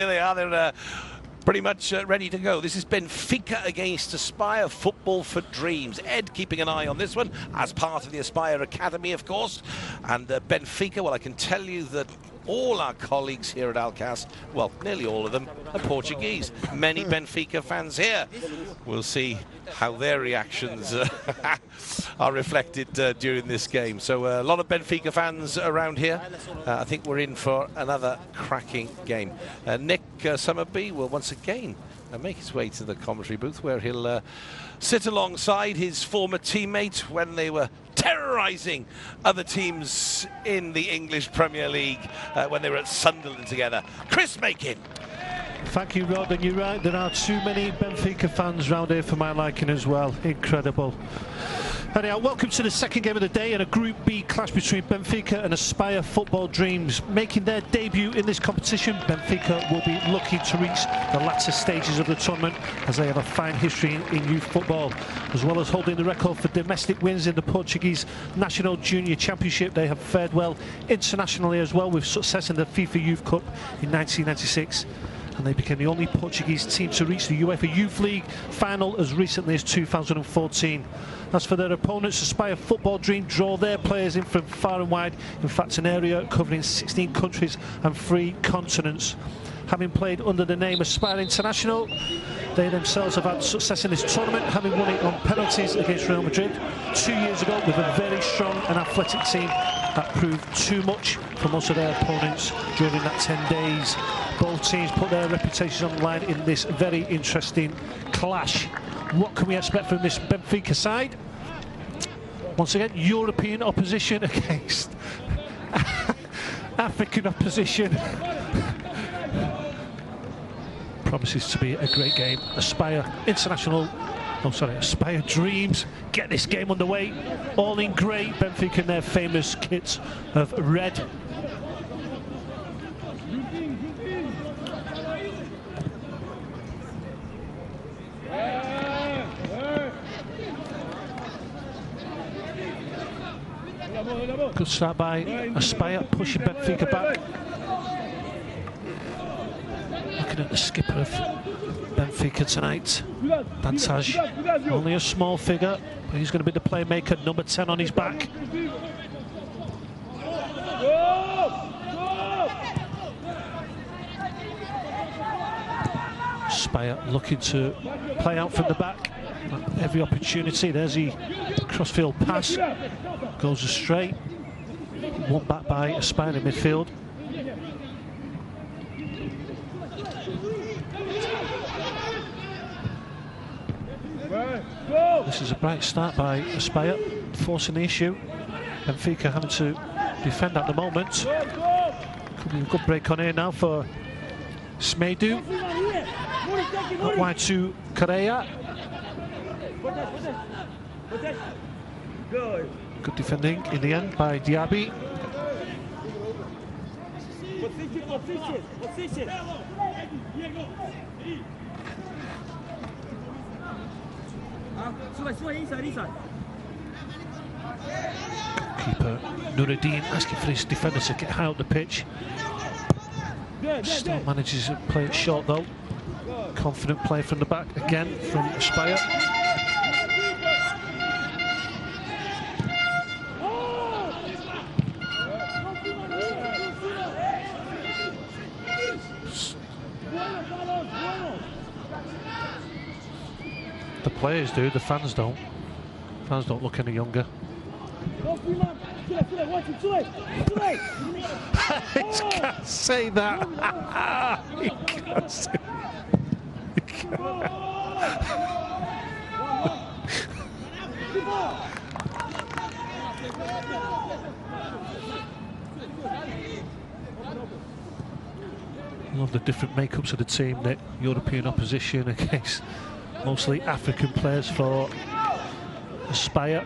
they are. They're pretty much ready to go. This is Benfica against Aspire, Football for Dreams. Ed keeping an eye on this one as part of the Aspire Academy, of course. And Benfica, well, I can tell you that all our colleagues here at Alcas, well, nearly all of them, are Portuguese. Many Benfica fans here. We'll see how their reactions are reflected during this game. So a lot of Benfica fans around here. I think we're in for another cracking game. Nick Summerby will once again make his way to the commentary booth, where he'll sit alongside his former teammate when they were terrorising other teams in the English Premier League when they were at Sunderland together. Chris Makin. Thank you, Rod, and you're right, there are too many Benfica fans round here for my liking as well. Incredible. Anyhow, welcome to the second game of the day and a Group B clash between Benfica and Aspire Football Dreams. Making their debut in this competition, Benfica will be looking to reach the latter stages of the tournament, as they have a fine history in youth football. As well as holding the record for domestic wins in the Portuguese National Junior Championship, they have fared well internationally as well, with success in the FIFA Youth Cup in 1996. And they became the only Portuguese team to reach the UEFA Youth League final as recently as 2014. As for their opponents, Aspire Football Dream draw their players in from far and wide, in fact an area covering 16 countries and 3 continents. Having played under the name Aspire International, they themselves have had success in this tournament, having won it on penalties against Real Madrid 2 years ago, with a very strong and athletic team that proved too much for most of their opponents during that 10 days. Both teams put their reputations on the line in this very interesting clash. What can we expect from this Benfica side? Once again, European opposition against African opposition. Promises to be a great game. Aspire Dreams get this game underway. All in grey, Benfica in their famous kits of red. Good start by Aspire, pushing Benfica back. Looking at the skipper of Benfica tonight, Dantaj. Only a small figure, but he's going to be the playmaker, number 10 on his back. Aspire looking to play out from the back. Every opportunity. There's the crossfield pass. Goes astray. One back by Aspire in midfield. This is a bright start by Aspire, forcing the issue. Benfica having to defend at the moment. Could be a good break on here now for Smedu. Out wide to Correa. Good defending in the end by Diaby. Keeper Nuruddin asking for his defender to get high up the pitch. Still manages to play it short though. Confident play from the back again from Aspire. The players do, the fans don't. Fans don't look any younger. You can't say that. You can't say that. Love the different makeups of the team, the European opposition against mostly African players for Aspire.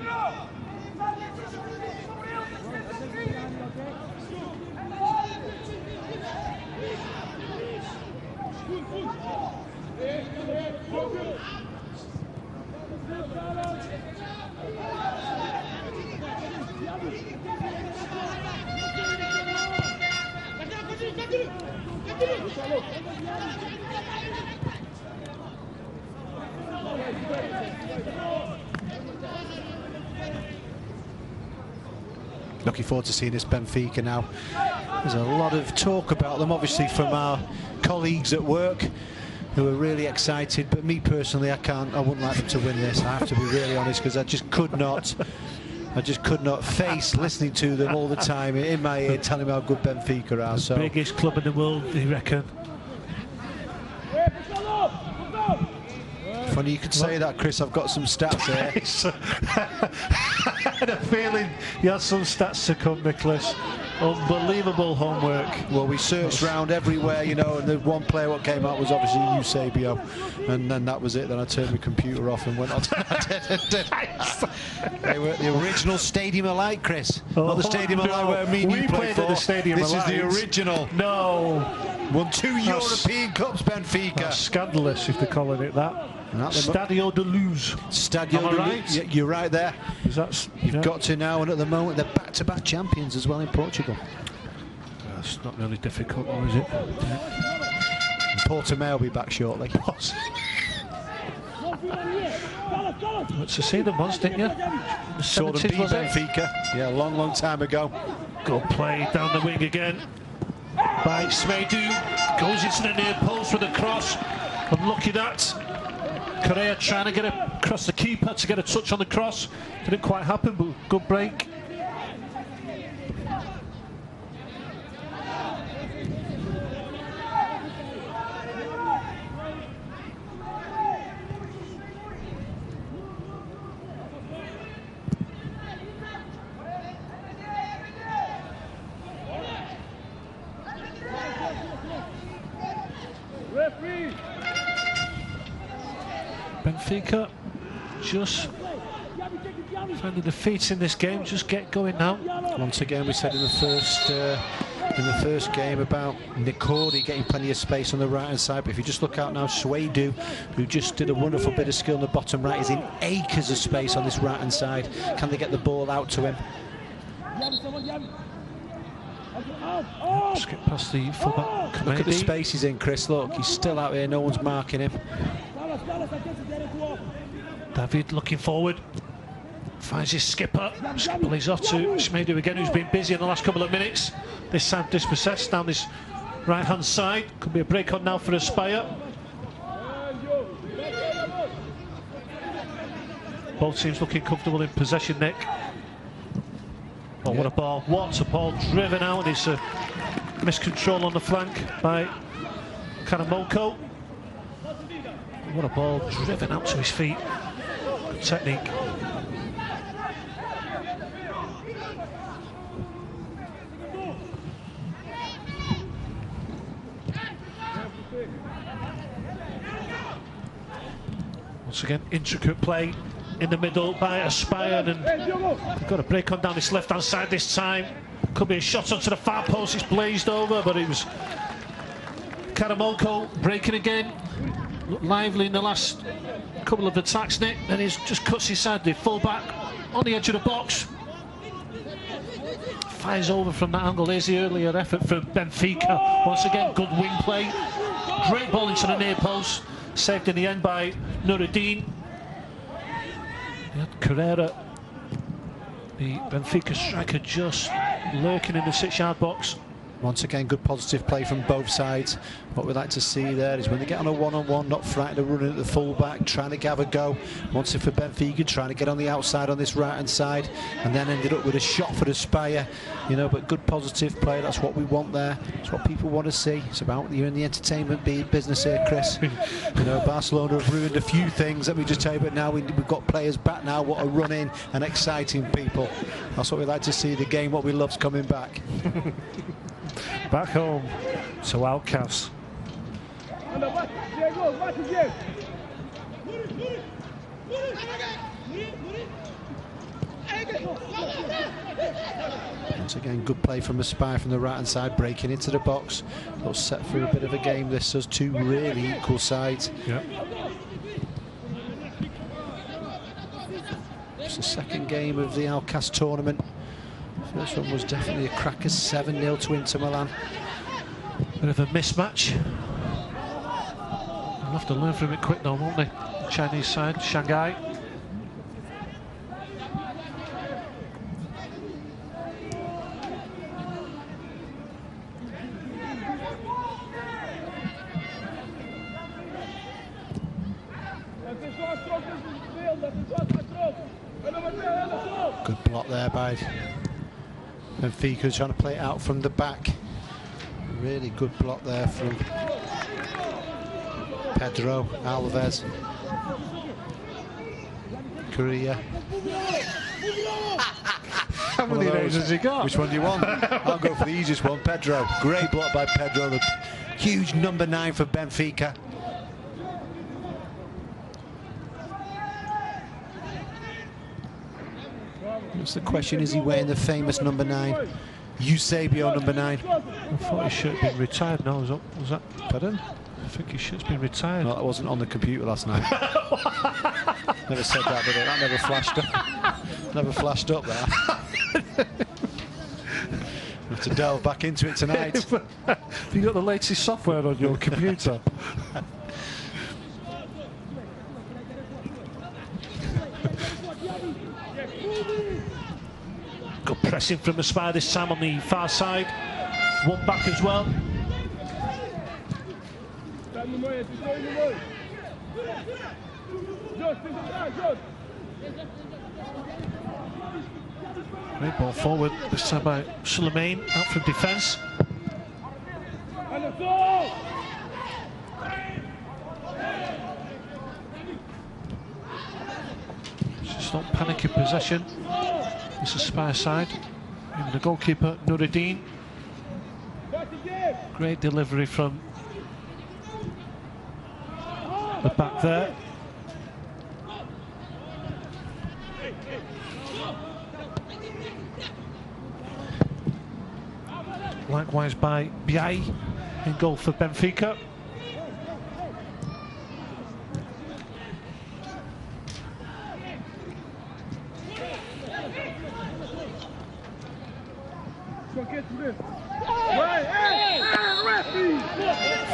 Looking forward to seeing this Benfica now. There's a lot of talk about them, obviously, from our colleagues at work who are really excited. But me personally, I wouldn't like them to win this. I have to be really honest, because I just could not face listening to them all the time in my ear telling me how good Benfica are. So biggest club in the world, you reckon? Funny you could say that, Chris. I've got some stats here. I had a feeling you had some stats to come, Nicholas. Unbelievable homework. Well, we searched round everywhere, you know, and the one player what came out was obviously Eusebio, and then that was it. Then I turned my computer off and went on. They were the original Stadium of Light, Chris. Not the Stadium of Light where me and you played for. The Stadium this of is Light. the original. No. Won 2 European Cups, Benfica. That's scandalous if they're calling it that. Stadio de Luz. Stadio de Luz. You're right there. You've got to now, and at the moment they're back-to-back champions as well in Portugal. That's not really difficult, though, is it? Yeah. Portimao will be back shortly. What's to see them once, didn't you? Saw them beat Benfica. Yeah, a long time ago. Good play down the wing again by Smedu. Goes into the near post with a cross. Unlucky that. Correa trying to get across the keeper to get a touch on the cross. Didn't quite happen, but good break. Benfica just finding the feet in this game. Just get going now. Once again, we said in the first game about Nikori getting plenty of space on the right hand side. But if you just look out now, Swedu, who just did a wonderful bit of skill in the bottom right, is in acres of space on this right hand side. Can they get the ball out to him? Just get past the fullback. Look at the space he's in, Chris. Look, he's still out here. No one's marking him. David looking forward, finds his skipper. Skipper leads off to Smedu again, who's been busy in the last couple of minutes. This time dispossessed down this right hand side. Could be a break on now for Aspire. Both teams looking comfortable in possession, Nick. Oh, what a ball. What a ball driven out. It's a miscontrol on the flank by Karamoko. What a ball driven out to his feet. Good technique. Once again, intricate play in the middle by Aspire, and they've got a break on down this left hand side this time. Could be a shot onto the far post. It's blazed over, but it was Karamoko breaking again. Looked lively in the last couple of attacks, Nick. Then he just cuts inside the full-back on the edge of the box. Fires over from that angle. Here's the earlier effort from Benfica. Once again, good wing play. Great ball into the near post. Saved in the end by Nuruddin. Carrera, the Benfica striker, just lurking in the 6-yard box. Once again, good positive play from both sides. What we'd like to see there is when they get on a one-on-one, not frightened of running at the full-back, trying to have a go. Once it for Benfica, trying to get on the outside on this right-hand side, and then ended up with a shot for the Aspire. You know, but good positive play. That's what we want there. It's what people want to see. It's about you're in the entertainment business here, Chris. You know, Barcelona have ruined a few things. Let me just tell you, but now we've got players back now. What are running and exciting people. That's what we like to see. The game, what we love's coming back. Back home to Outcast. Once again, good play from Aspire from the right hand side, breaking into the box. They'll set for a bit of a game. This is two really equal sides. Yep. It's the second game of the Outcast tournament. First one was definitely a cracker, 7-0 to Inter Milan. Bit of a mismatch. They'll have to learn from it quick now, won't they? Chinese side, Shanghai. Good block there by Benfica, trying to play it out from the back. Really good block there from Pedro Alves. Korea. How many names has he got? Which one do you want? I'll go for the easiest one, Pedro. Great block by Pedro. The huge number 9 for Benfica. What's the question? Is he wearing the famous number 9? Eusebio number 9. I thought his shirt had been retired. No, was that? Pardon? I think his shirt's been retired. No, that wasn't on the computer last night. Never said that, did it? That never flashed up. Never flashed up there. We have to delve back into it tonight. Have you got the latest software on your computer? Good pressing from the Aspire this time on the far side. One back as well. Great ball forward, this time by Suleiman, out from defence. Just not panicking possession. This is Aspire side. Even the goalkeeper, Nuruddin. Great delivery from the back there. Likewise by Biai in goal for Benfica.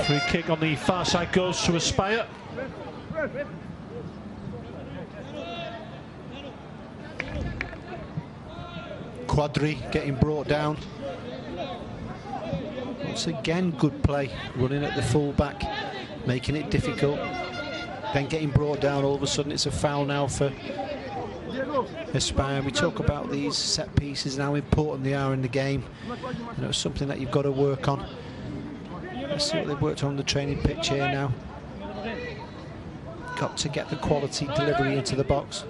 Free kick on the far side goes to Aspire. Quadri getting brought down. Once again, good play, running at the full back, making it difficult. Then getting brought down, all of a sudden it's a foul now for Aspire. We talk about these set pieces and how important they are in the game. You know, it's something that you've got to work on. Let's see what they've worked on the training pitch here now. Got to get the quality delivery into the box.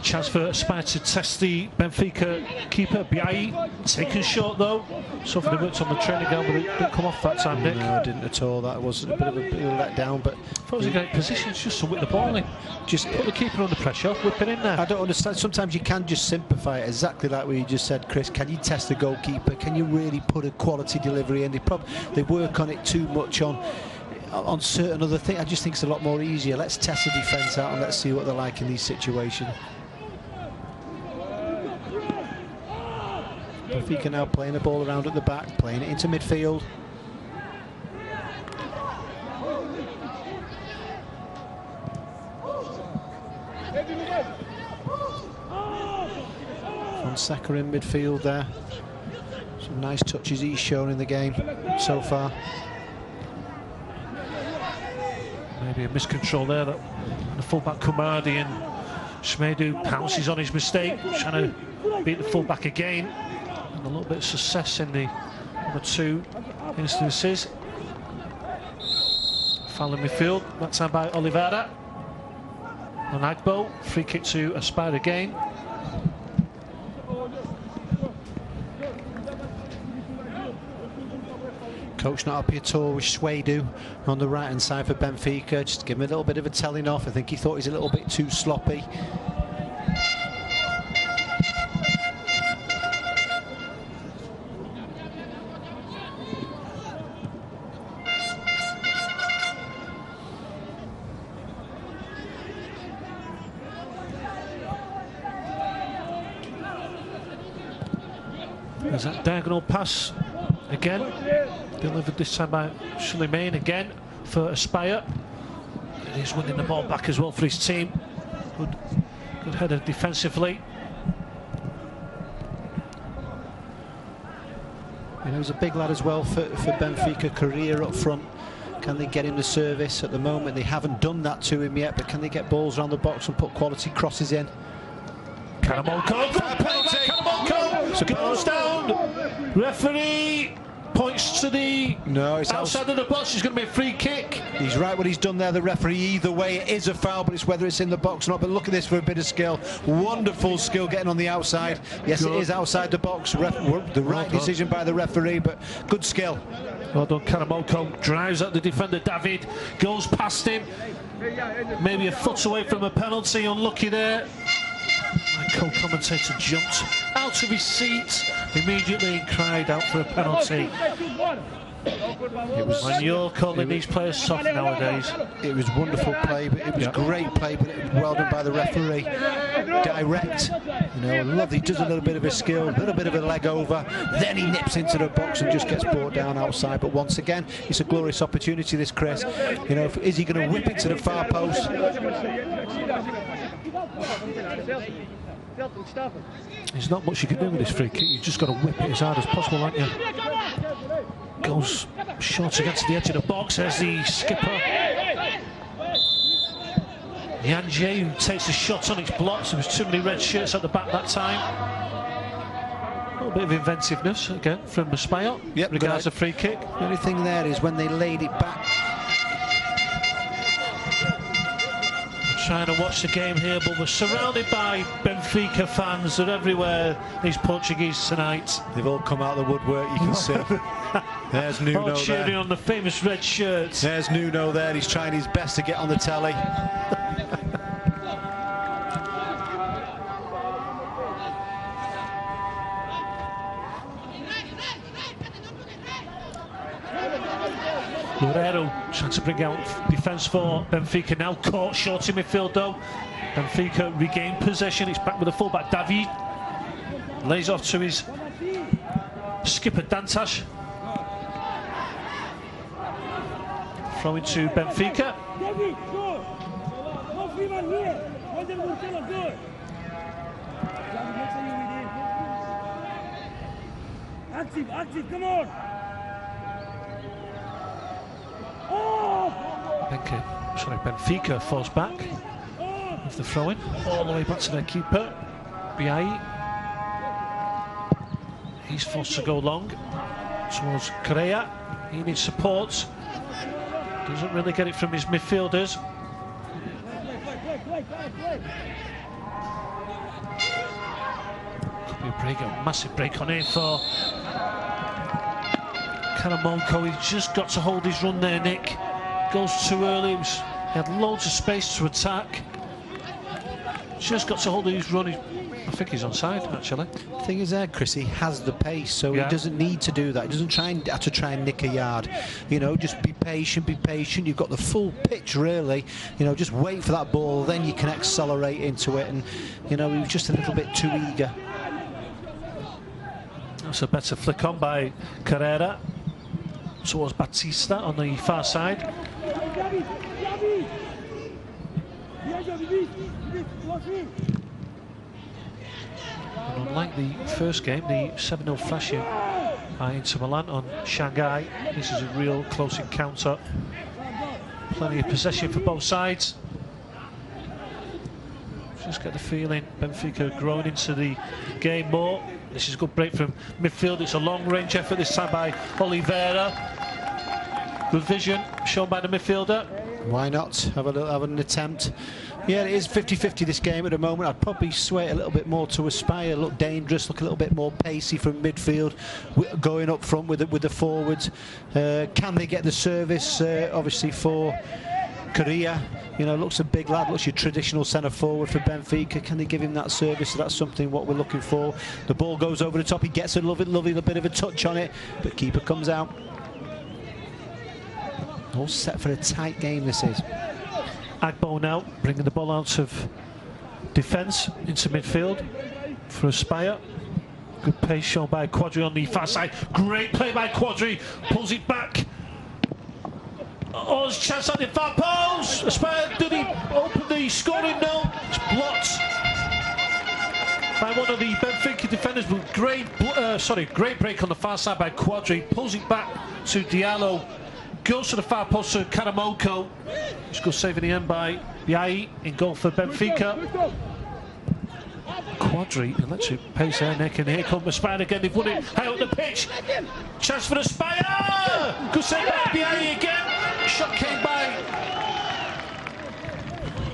Chance for Aspire to test the Benfica keeper, Biai. Taken short though. Something they worked on the training ground, but it didn't come off that time, Nick. No, it didn't at all. That was a bit of a letdown, but I thought it was a great position, just to whip the ball in. Just put the keeper under pressure, whip it in there. I don't understand. Sometimes you can just simplify it, exactly like what you just said, Chris. Can you test the goalkeeper? Can you really put a quality delivery in? They work on it too much on certain other things. I just think it's a lot more easier. Let's test the defence out and let's see what they're like in these situations. Benfica now playing the ball around at the back, playing it into midfield. Fonseca in midfield there. Some nice touches he's shown in the game so far. Maybe a miscontrol there. That the fullback Kumardi and Shmedu pounces on his mistake, trying to beat the fullback again. And a little bit of success in the other two instances. Foul in midfield, that time by Oliveira. On Agbo, free kick to Aspire again. Coach not happy at all with Shwedu on the right hand side for Benfica. Just give him a little bit of a telling off. I think he thought he's a little bit too sloppy. There's that diagonal pass again, delivered this time by Suleiman again for Aspire. And he's winning the ball back as well for his team. Good header defensively. You know, he's a big lad as well for Benfica. Career up front. Can they get him the service? At the moment they haven't done that to him yet, but can they get balls around the box and put quality crosses in? Karamoko, penalty. Goes down. Referee points to the outside of the box. It's going to be a free kick. He's right what he's done there, the referee. Either way, it is a foul, but it's whether it's in the box or not. But look at this for a bit of skill. Wonderful skill getting on the outside. Yes, it is outside the box. The right decision by the referee, but good skill. Well done, Karamoko. Drives at the defender, David. Goes past him. Maybe a foot away from a penalty. Unlucky there. My co-commentator jumped out of his seat immediately and cried out for a penalty. When you're calling these players soft nowadays. It was wonderful play, but it was great play, but it was well done by the referee. Direct, you know, lovely. Does a little bit of a skill, a little bit of a leg over, then he nips into the box and just gets brought down outside. But once again, it's a glorious opportunity, this, Chris. You know, is he going to whip it to the far post? There's not much you can do with this free kick. You've just got to whip it as hard as possible, haven't you? Goes short against the edge of the box. There's the skipper. Yanje, who takes the shot on, it's blocked. There was too many red shirts at the back that time. A little bit of inventiveness again from Maspaya. Yep, regards the free kick. The only thing there is when they laid it back. Trying to watch the game here, but we're surrounded by Benfica fans. They're everywhere, these Portuguese tonight. They've all come out of the woodwork, you can see. There's Nuno all cheering there. On the famous red shirts. There's Nuno there, he's trying his best to get on the telly. Loureiro trying to bring out defence for Benfica now, caught short in midfield though. Benfica regained possession, it's back with the fullback David. Lays off to his skipper Dantas. Throw into Benfica. Active, come on! Benfica falls back with the throw-in all the way back to their keeper, Biai. He's forced to go long towards Correa. He needs support. Doesn't really get it from his midfielders. Could be a break, a massive break on here for Karamonko. He's just got to hold his run there, Nick. Goes too early. He had loads of space to attack. Just got to hold his run. I think he's onside, actually. The thing is there, Chris, he has the pace, so he doesn't need to do that. He doesn't have to try and nick a yard. You know, just be patient, be patient. You've got the full pitch, really. You know, just wait for that ball, then you can accelerate into it. And, you know, he was just a little bit too eager. That's a better flick on by Carrera towards Batista on the far side. And unlike the first game, the 7-0 thrashing by Inter Milan on Shanghai, this is a real close encounter. Plenty of possession for both sides. Just get the feeling Benfica growing into the game more. This is a good break from midfield. It's a long-range effort this time by Oliveira. Good vision shown by the midfielder. Why not have an attempt? Yeah, it is 50-50 this game at the moment. I'd probably sway it a little bit more to Aspire. Look dangerous, look a little bit more pacey from midfield, going up front with the forwards. Can they get the service? Obviously for Correa, you know, looks a big lad, looks your traditional centre forward for Benfica. Can they give him that service? So that's something what we're looking for. The ball goes over the top. He gets a lovely bit of a touch on it, but keeper comes out. All set for a tight game, this is. Agbo now bringing the ball out of defence into midfield for Aspire. Good pace shown by Quadri on the far side. Great play by Quadri. Pulls it back. Oh, there's a chance on the far post. Aspire, did he open the scoring? No. It's blocked by one of the Benfica defenders. But great break on the far side by Quadri. Pulls it back to Diallo. Goes to the far post to Karamoko. It's good save in the end by Biai in goal for Benfica. Quadri, electric pace there, Nick, and here comes Aspire again. They've won it high up the pitch. Chance for Aspire. Good save by Biai again. Shot came by.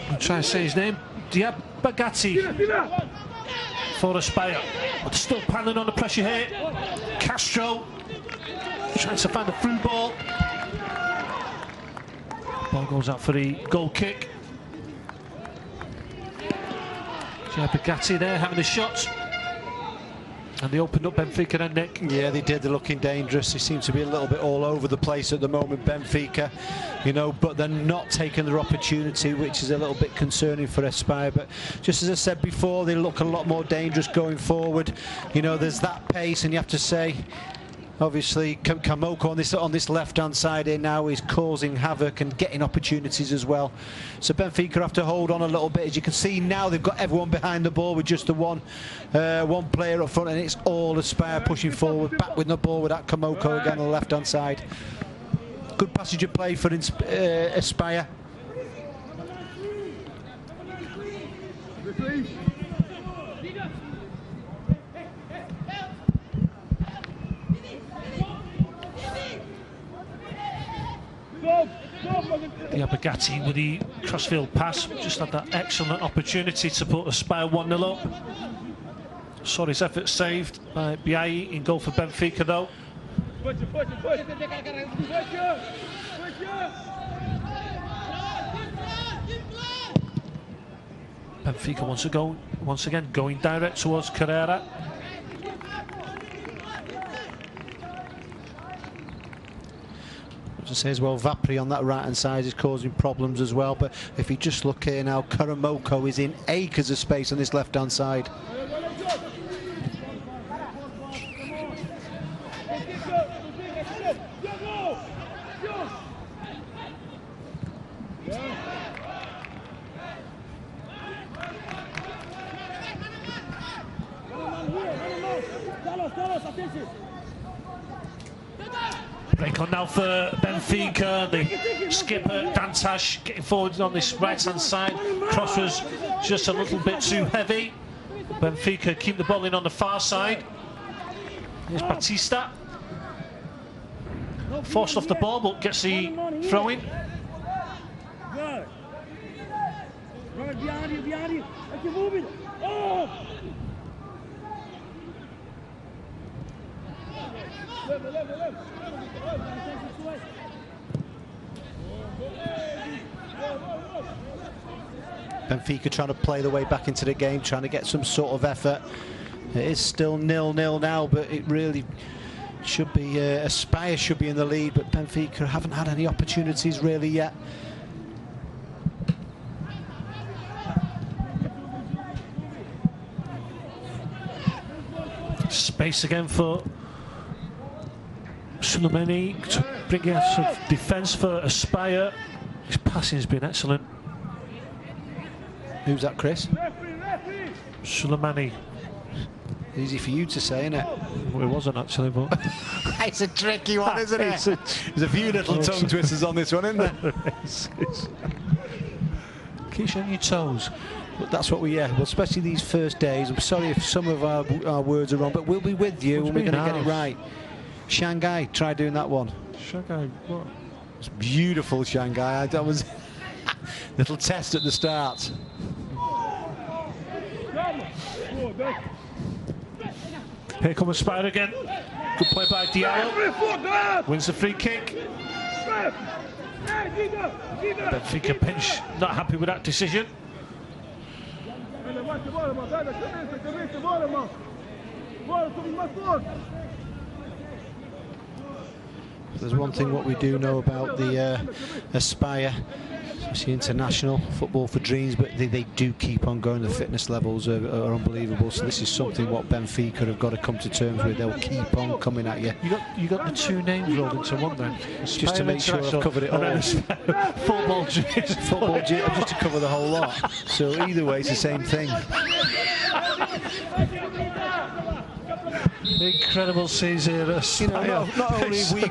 I'm trying to say his name. Diabagati for Aspire. But still paddling on the pressure here. Castro trying to find the through ball. Ball goes out for the goal kick. Bugatti there having the shots, and they opened up Benfica then, Nick. Yeah, they did. They're looking dangerous. They seem to be a little bit all over the place at the moment, Benfica, you know, but they're not taking their opportunity, which is a little bit concerning for Aspire. But just as I said before, they look a lot more dangerous going forward. You know, there's that pace, and you have to say, obviously, Kamoko on this left-hand side here now is causing havoc and getting opportunities as well. So Benfica have to hold on a little bit. As you can see now, they've got everyone behind the ball with just the one player up front, and it's all Aspire pushing forward, back with the ball with that Kamoko again on the left-hand side. Good passage of play for Aspire. Bugatti with the crossfield pass, just had that excellent opportunity to put Aspire 1-0 up. Saw his effort saved by Biai in goal for Benfica though. Benfica once again going direct towards Carrera. To say as well, Vapri on that right hand side is causing problems as well. But if you just look here now, Karamoko is in acres of space on this left hand side. Break on now for Benfica. The skipper Dantas getting forward on this right hand side. Cross was just a little bit too heavy. Benfica keep the ball in on the far side. Here's Batista. Forced off the ball but gets the throw in. Benfica trying to play their way back into the game, trying to get some sort of effort. It is still 0-0 now, but it really should be, Aspire should be in the lead, but Benfica haven't had any opportunities really yet. Space again for Sulemani to bring out some defence for Aspire. His passing has been excellent. Who's that, Chris? Sulemani. Easy for you to say, isn't it? Well, it wasn't actually, but it's a tricky one, isn't it? There's a few little tongue twisters on this one, isn't there? Keep you on your toes. But that's what we, well, especially these first days. I'm sorry if some of our words are wrong, but we'll be with you and we're going to get it right. Shanghai, try doing that one. Shanghai, what? It's beautiful, Shanghai. That was little test at the start. Here comes Aspire again. Good play by Diallo. Wins the free kick. Benfica pinch, not happy with that decision. There's one thing what we do know about the Aspire. Obviously international football for dreams, but they do keep on going. The fitness levels are unbelievable. So this is something what Benfica have got to come to terms with. They'll keep on coming at you. You got the two names rolled into one then. Just to make sure I've covered it all. Football just to cover the whole lot. So either way, it's the same thing. Incredible scenes here. Not only have we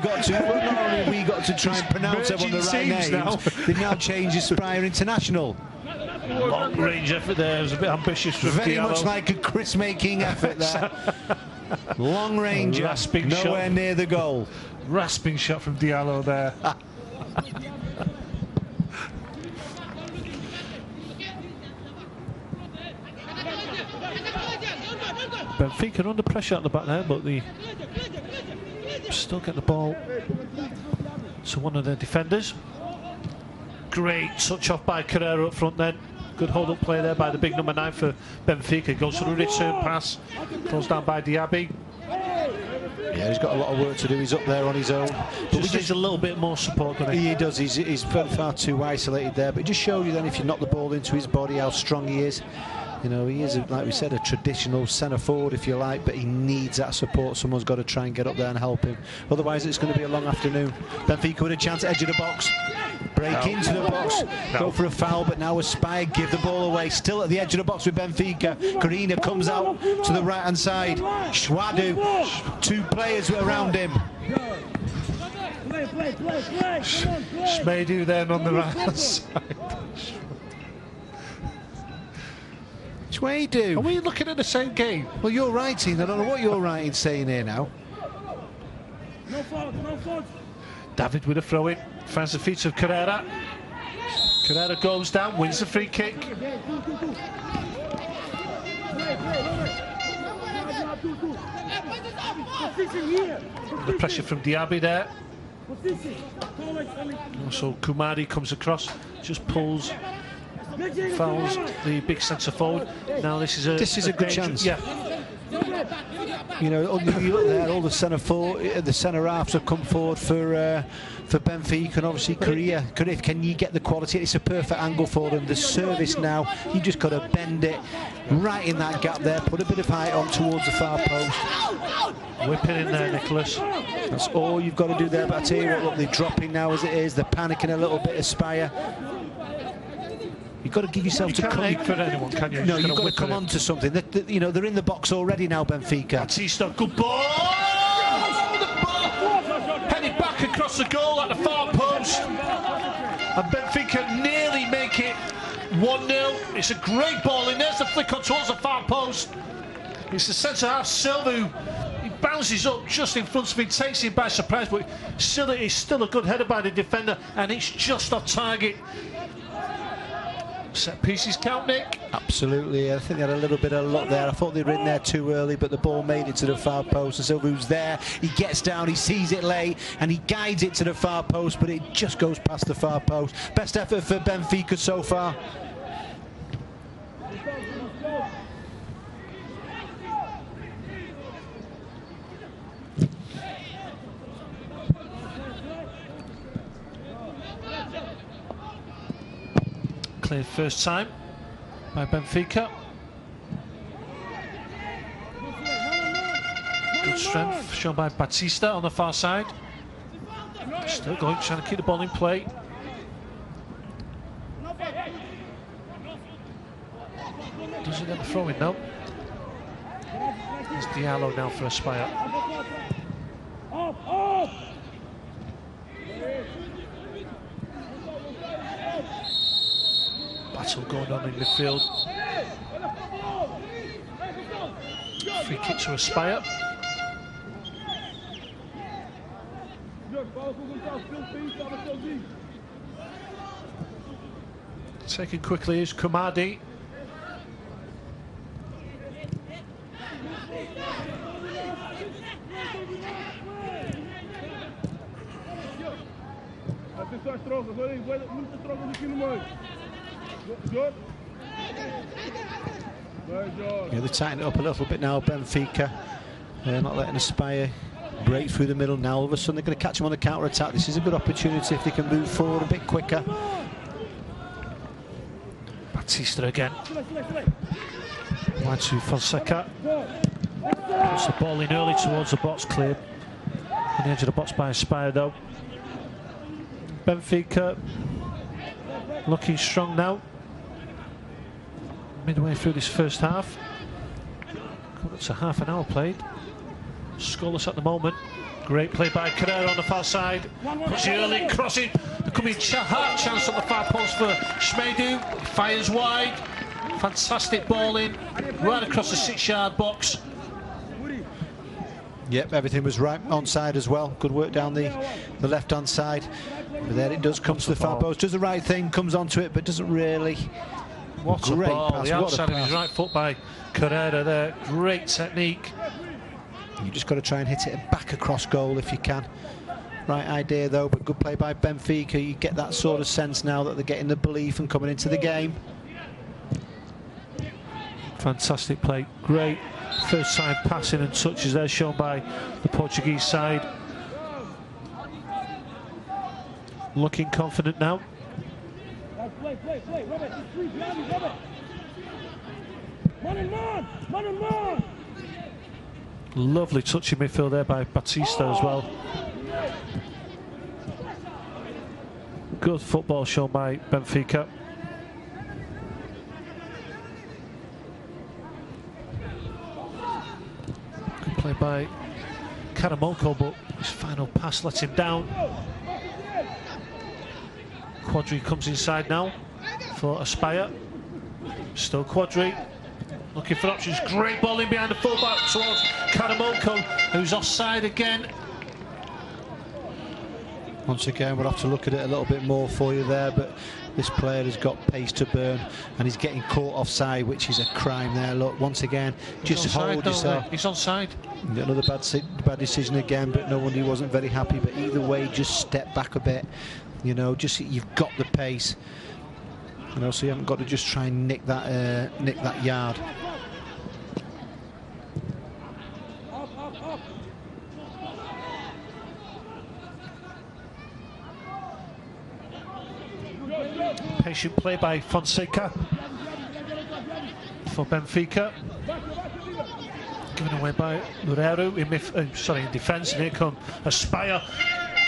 got to try and pronounce everyone the right names, they've now changed Aspire International. Long range effort there. It was a bit ambitious from Very Diallo. much like a Chris making effort there. Long range, nowhere near the goal. Rasping shot from Diallo there. Benfica under pressure at the back there, but they still get the ball to one of their defenders. Great touch off by Carrera up front then. Good hold up play there by the big number 9 for Benfica. Goes for the return pass. Closed down by Diaby. Yeah, he's got a lot of work to do. He's up there on his own. But he needs a little bit more support, doesn't he? He does. He's far too isolated there. But it just shows you then, if you knock the ball into his body, how strong he is. You know, he is, like we said, a traditional centre forward, if you like, but he needs that support. Someone's got to try and get up there and help him. Otherwise, it's going to be a long afternoon. Benfica with a chance, edge of the box. Break into the box, go for a foul, but now Aspire give the ball away. Still at the edge of the box with Benfica. Karina comes out to the right-hand side. Schwadu, 2 players around him. Schmeidu then on the right-hand side. Schmeidu. Are we looking at the same game? Well, you're writing. I don't know what you're writing saying here now. No fault, no fault. David with a throw-in. Finds the feet of Carrera. Carrera goes down, wins the free kick. The pressure from Diaby there. Also Kumari comes across, just pulls, fouls the big centre forward. Now this is a good chance. Yeah. You know, you look there, all the centre halves have come forward for Benfica, and obviously Korea. Can you get the quality? It's a perfect angle for them. The service now, you just got to bend it right in that gap there, put a bit of height on towards the far post. Whipping in there, Nicholas. That's all you've got to do there. But I tell you what, look, they're dropping now as it is. They're panicking a little bit, Aspire. You've got to give yourself to come. You can't for anyone, can you? No, you've got to come on to something. You know, they're in the box already now, Benfica. Batista, good ball! Headed back across the goal at the far post. And Benfica nearly make it 1-0. It's a great ball in. There's the flick on towards the far post. It's the centre-half, Silva. He bounces up just in front of him, takes him by surprise, but still, it's still a good header by the defender, and it's just off target. Set pieces count, Nick? Absolutely. I think they had a little bit of luck there. I thought they were in there too early, but the ball made it to the far post. And Silva's there. He gets down, he sees it late, and he guides it to the far post, but it just goes past the far post. Best effort for Benfica so far. Cleared first time by Benfica. Good strength shown by Batista on the far side. Still going, trying to keep the ball in play. Does he get the throw in? No. There's Diallo now for Aspire. Battle going on in midfield. Free kick to Aspire. Taken quickly is Kumadi. Yeah, they tighten it up a little bit now, Benfica. Not letting Aspire break through the middle now. All of a sudden they're going to catch him on the counter-attack. This is a good opportunity if they can move forward a bit quicker. Batista again. Wide to Fonseca. Puts the ball in early towards the box, cleared. On the edge of the box by Aspire though. Benfica looking strong now. Midway through this first half. It's a half an hour played. Scoreless at the moment. Great play by Carrera on the far side. Puts the early crossing. There could be a hard chance on the far post for Schmedu. Fires wide. Fantastic ball in. Right across the 6-yard box. Yep, everything was right. Onside as well. Good work down the left-hand side. But there it does, comes to the far post. Does the right thing, comes onto it, but doesn't really. What a great ball. pass. The outside of his right foot by Carrera there. Great technique. You just got to try and hit it back across goal if you can. Right idea though, but good play by Benfica. You get that sort of sense now that they're getting the belief and coming into the game. Fantastic play. Great first side passing and touches there shown by the Portuguese side. Looking confident now. Lovely touch in midfield there by Batista as well. Good football shown by Benfica. Good play by Karamoko, but his final pass lets him down. Quadri comes inside now for Aspire. Still Quadri. Looking for options. Great ball in behind the fullback towards Karamoko, who's offside again. Once again, we'll have to look at it a little bit more for you there, but this player has got pace to burn and he's getting caught offside, which is a crime there. Look, once again, just hold yourself. He's onside. Another bad decision again, but no wonder he wasn't very happy. But either way, just step back a bit. You know, just you've got the pace. You know, so you haven't got to just try and nick that yard. Patient play by Fonseca for Benfica. Given away by Loureiro in defence, and here come Aspire.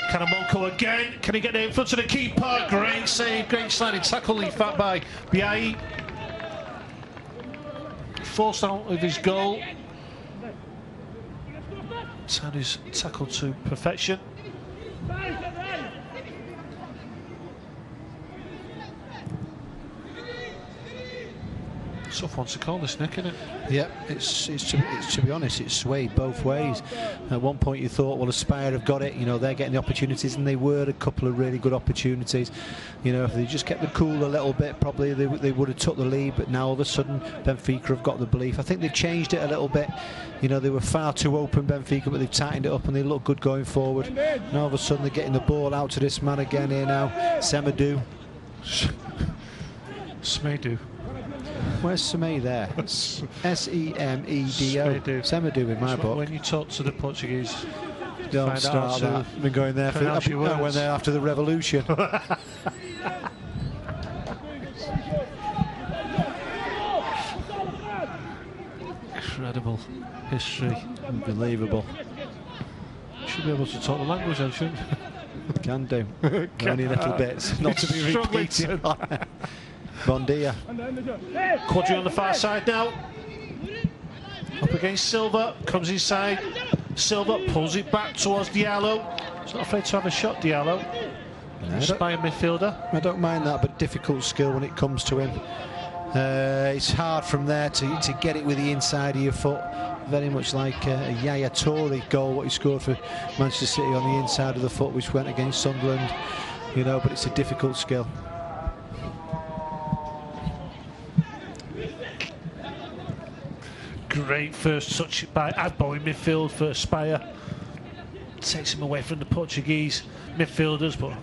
Karamoko again. Can he get there in front of the keeper? Great save, great sliding tackle, in fact, by Biai. Forced out of his goal. It's had his tackle to perfection. Tough one to call this, Nick, isn't it? Yeah, it's to be honest, it's swayed both ways. At one point you thought, well, Aspire have got it, you know, they're getting the opportunities, and they were a couple of really good opportunities. You know, if they just kept the cool a little bit, probably they would have took the lead, but now all of a sudden Benfica have got the belief. I think they've changed it a little bit. You know, they were far too open, Benfica, but they've tightened it up and they look good going forward. Now all of a sudden they're getting the ball out to this man again here now, Semedo. Smedu. Where's Semedo there? S-E-M-E-D-O. Semedo in my book. When you talk to the Portuguese, don't start that. I've been going there I went there after the revolution. Incredible history. Unbelievable. Should be able to talk the language then, shouldn't you? Can do. Only little bits, not to be repeated. Bon dia. Quadri on the far side now. Up against Silva, comes inside. Silva pulls it back towards Diallo. He's not afraid to have a shot, Diallo. Spy midfielder. I don't mind that, but difficult skill when it comes to him. It's hard from there to get it with the inside of your foot. Very much like a Yaya Toure goal, what he scored for Manchester City on the inside of the foot, which went against Sunderland. You know, but it's a difficult skill. Great first touch by Agbo in midfield for Aspire. Takes him away from the Portuguese midfielders, but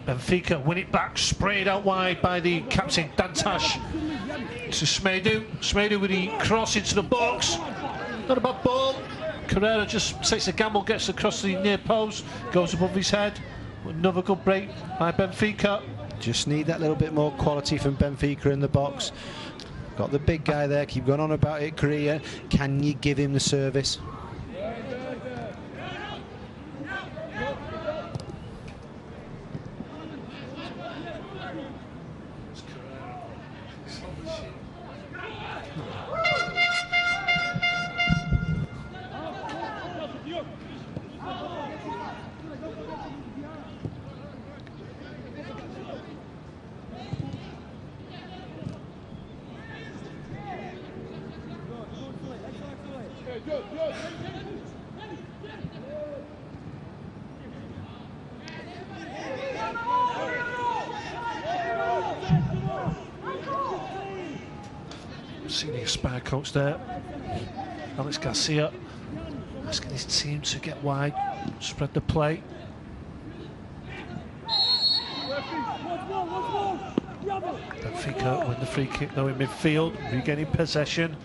Benfica win it back, sprayed out wide by the captain Dantas to Smedu. Smedu with the cross into the box. Not a bad ball. Carrera just takes a gamble, gets across the near post, goes above his head. Another good break by Benfica. Just need that little bit more quality from Benfica in the box. Got the big guy there, keep going on about it, Korea. Can you give him the service? Senior Spire coach there, Alex Garcia, asking his team to get wide, spread the play. Benfica win the free kick though in midfield, regaining possession.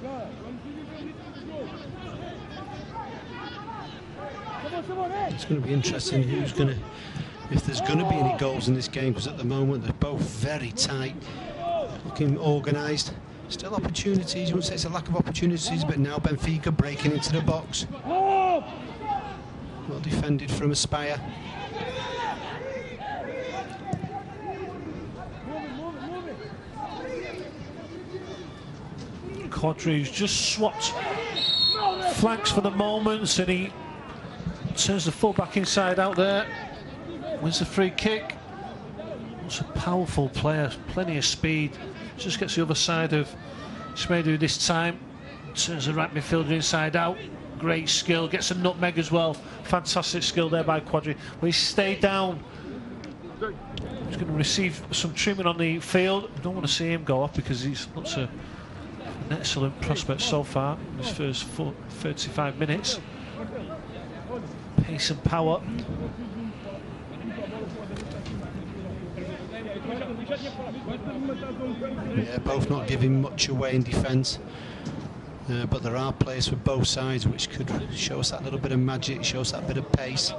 It's going to be interesting if there's going to be any goals in this game, because at the moment they're both very tight, looking organised. Still opportunities, you wouldn't say it's a lack of opportunities, but now Benfica breaking into the box. Well defended from Aspire. Quadri's just swapped flanks for the moment, and he turns the full-back inside out there. Wins the free kick. It's a powerful player, plenty of speed. Just gets the other side of Smedu this time. Turns the right midfielder inside out. Great skill, gets a nutmeg as well. Fantastic skill there by Quadri. But he stayed down. He's going to receive some treatment on the field. I don't want to see him go off because he's looks an excellent prospect so far in his first 35 minutes. Pace and power. Yeah, both not giving much away in defence, but there are players for both sides which could show us that little bit of magic, show us that bit of pace.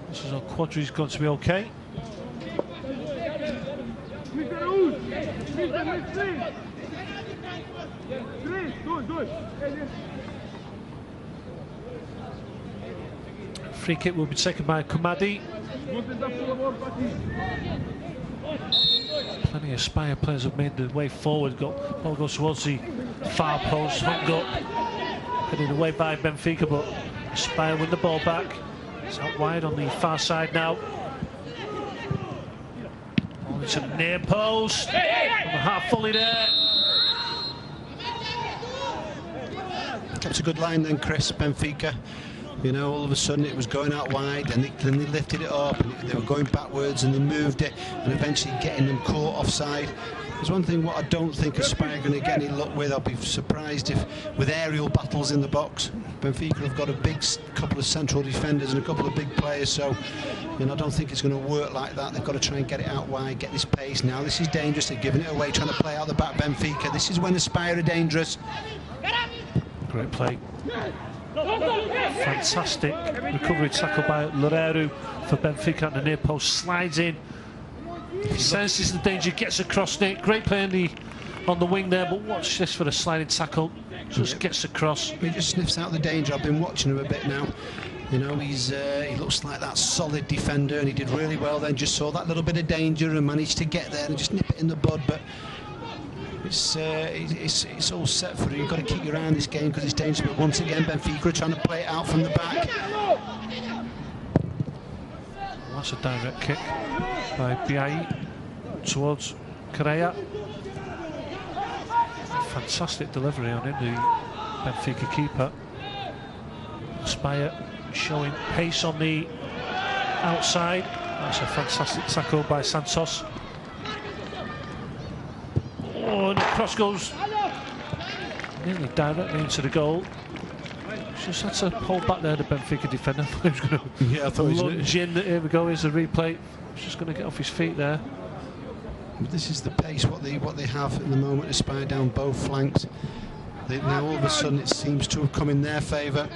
This is how Quadri's going to be okay. Free kick will be taken by Kumadi. Plenty of Spire players have made the way forward. Ball goes towards the far post, hung up, headed away by Benfica, but Spire win the ball back. It's out wide on the far side now. On to the near post. Half volley there. Kept a good line then, Chris, Benfica. You know, all of a sudden it was going out wide, and then they lifted it up, and they were going backwards, and they moved it, and eventually getting them caught offside. There's one thing what I don't think Aspire are going to get any luck with. I'll be surprised if, with aerial battles in the box, Benfica have got a big couple of central defenders and a couple of big players, so you know, I don't think it's going to work like that. They've got to try and get it out wide, get this pace. Now this is dangerous, they're giving it away, trying to play out the back Benfica. This is when Aspire are dangerous. Great play. Fantastic recovery tackle by Loureiro for Benfica at the near post, slides in, he senses the danger, gets across it. Great play on the wing there, but watch this for the sliding tackle, just gets across. He just sniffs out the danger. I've been watching him a bit now. You know, he looks like that solid defender, and he did really well then, just saw that little bit of danger and managed to get there and just nip it in the bud, but it's all set for you. You've got to keep your eye on this game because it's dangerous. But once again, Benfica are trying to play it out from the back. That's a direct kick by Biai towards Correa. Fantastic delivery on him, the Benfica keeper. Spire showing pace on the outside. That's a fantastic tackle by Santos. Oh, and the cross goes nearly directly into the goal. Just had to hold back there, the Benfica defender. He was going to lunge in. Here we go, here's the replay. He's just going to get off his feet there. This is the pace, what they have at the moment. Aspire down both flanks. Now all of a sudden it seems to have come in their favour.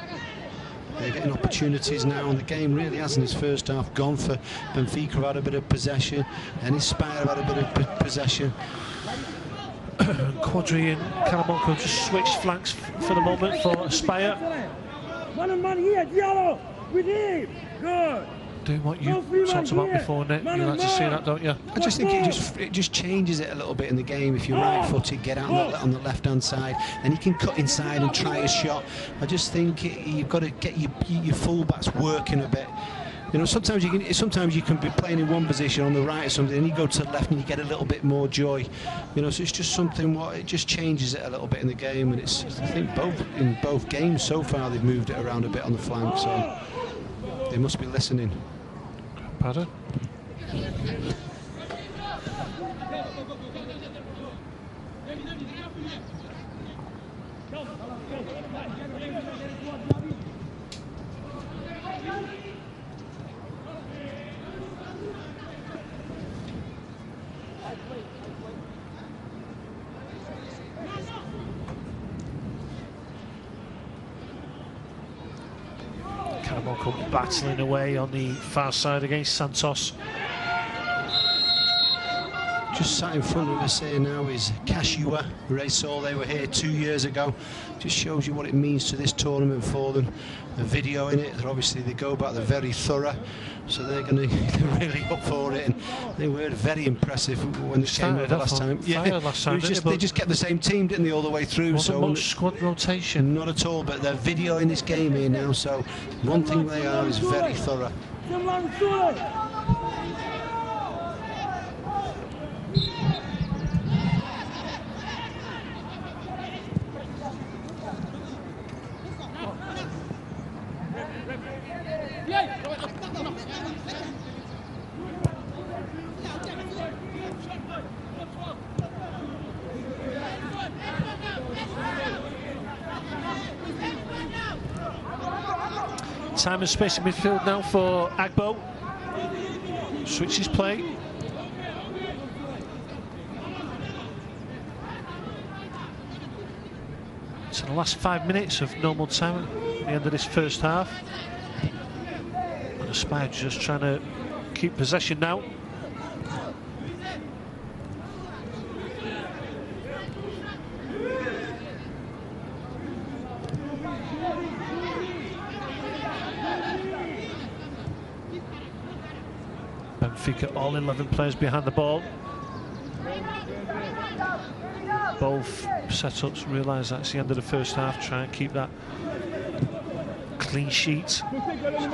They're getting opportunities now, and the game really has in his first half gone for Benfica. Have had a bit of possession, and Spire have had a bit of possession. Quadri and Karamoko just switched flanks for the moment for Spire. Man here, Diallo, with him. Good. Doing what you talked about before, Nick. You like to see that, don't you? I just think it just changes it a little bit in the game. If you're right-footed, get out on the left-hand side, and he can cut inside and try a shot. I just think you've got to get your fullbacks working a bit. You know, sometimes you can be playing in one position on the right or something, and you go to the left and you get a little bit more joy. You know, so it's just something it just changes it a little bit in the game, and it's, I think in both games so far they've moved it around a bit on the flank, so they must be listening. Pardon? Karamoko battling away on the far side against Santos. Just sat in front of us here now is Kashiwa. Ray Saul, they were here 2 years ago. Just shows you what it means to this tournament for them. A video in it, they go back, they're very thorough, so they're really up for it, and they were very impressive when they came over last time. They just kept the same team, didn't they, all the way through? Wasn't so much squad rotation. Not at all, but they're videoing this game here now, so one thing they are is very thorough. Time and space in midfield now for Agbo. Switches play. So the last 5 minutes of normal time at the end of this first half. And Aspire just trying to keep possession now. Benfica, all 11 players behind the ball. Both setups realise that's the end of the first half. Try and keep that clean sheet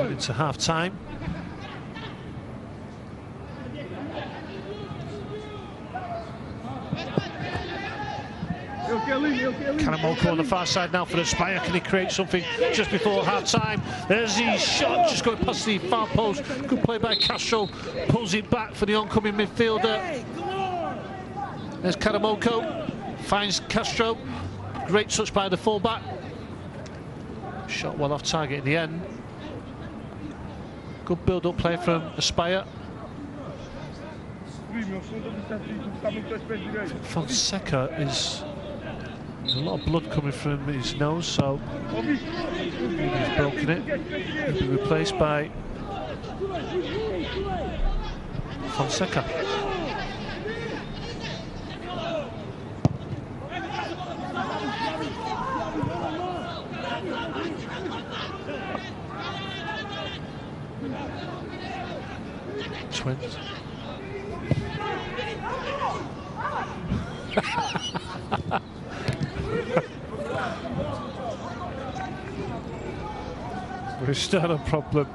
into half time. Karamoko on the far side now for the Spire. Can he create something just before half time? There's his shot, just going past the far post. Good play by Castro. Pulls it back for the oncoming midfielder. There's Karamoko. Finds Castro. Great touch by the fullback. Shot well off target in the end. Good build-up play from Aspire. Fonseca is... There's a lot of blood coming from his nose, so he's broken it. He'll be replaced by Fonseca. Twins. We're still a problem.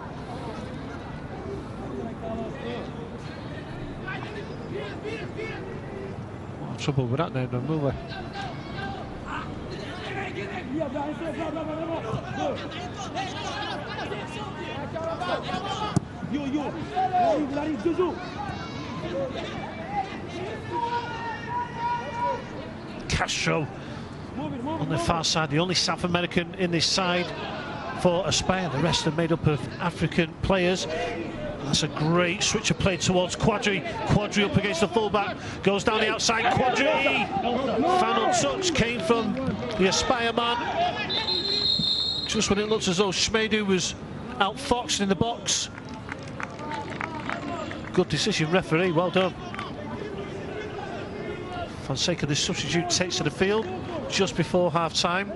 Oh, trouble with that name, then, will we? Castro on the far side, the only South American in this side for Aspire. The rest are made up of African players. That's a great switch of play towards Quadri. Quadri up against the fullback, goes down the outside. Quadri, final touch came from the Aspire man. Just when it looks as though Schmedu was outfoxed in the box. Good decision, referee, well done. Fonseca, the substitute, takes to the field just before half-time.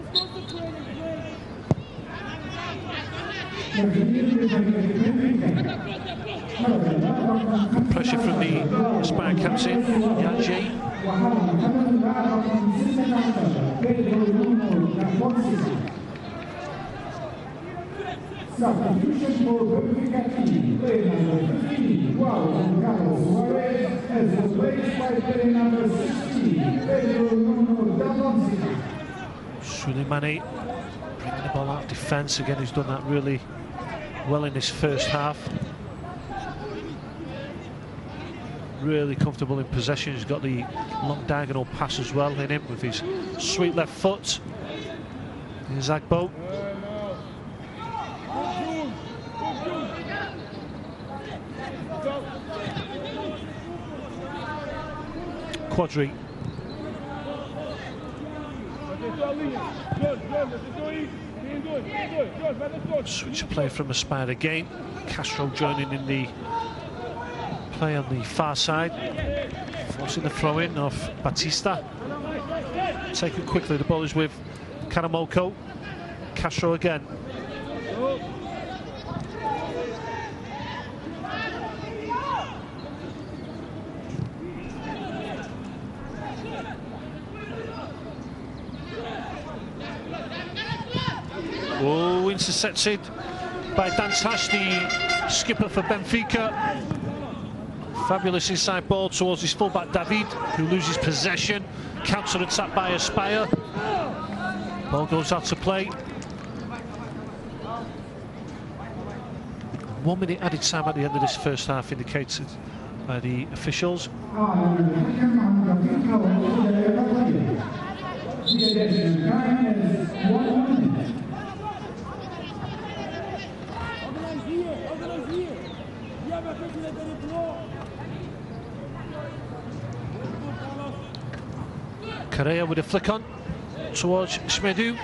Pressure from the Aspire captain, Yaji. Substitution for Benfica team, player number 15, João Carlos Suarez, as replaced by player number 16, Pedro Nuno da Fonseca. Suleimani bringing the ball out of defence again. He's done that really well in this first half. Really comfortable in possession. He's got the long diagonal pass as well in him with his sweet left foot. Here's Agbo. Quadri. Switch of play from Aspire again. Castro joining in the play on the far side, forcing the throw in of Batista. Taken quickly, the ball is with Karamoko. Castro again. Oh, intercepted by Dantas, the skipper for Benfica. Fabulous inside ball towards his fullback David, who loses possession. Counter attack by Aspire. Ball goes out to play. 1 minute added time at the end of this first half indicated by the officials. Correa with a flick on towards Schmedu.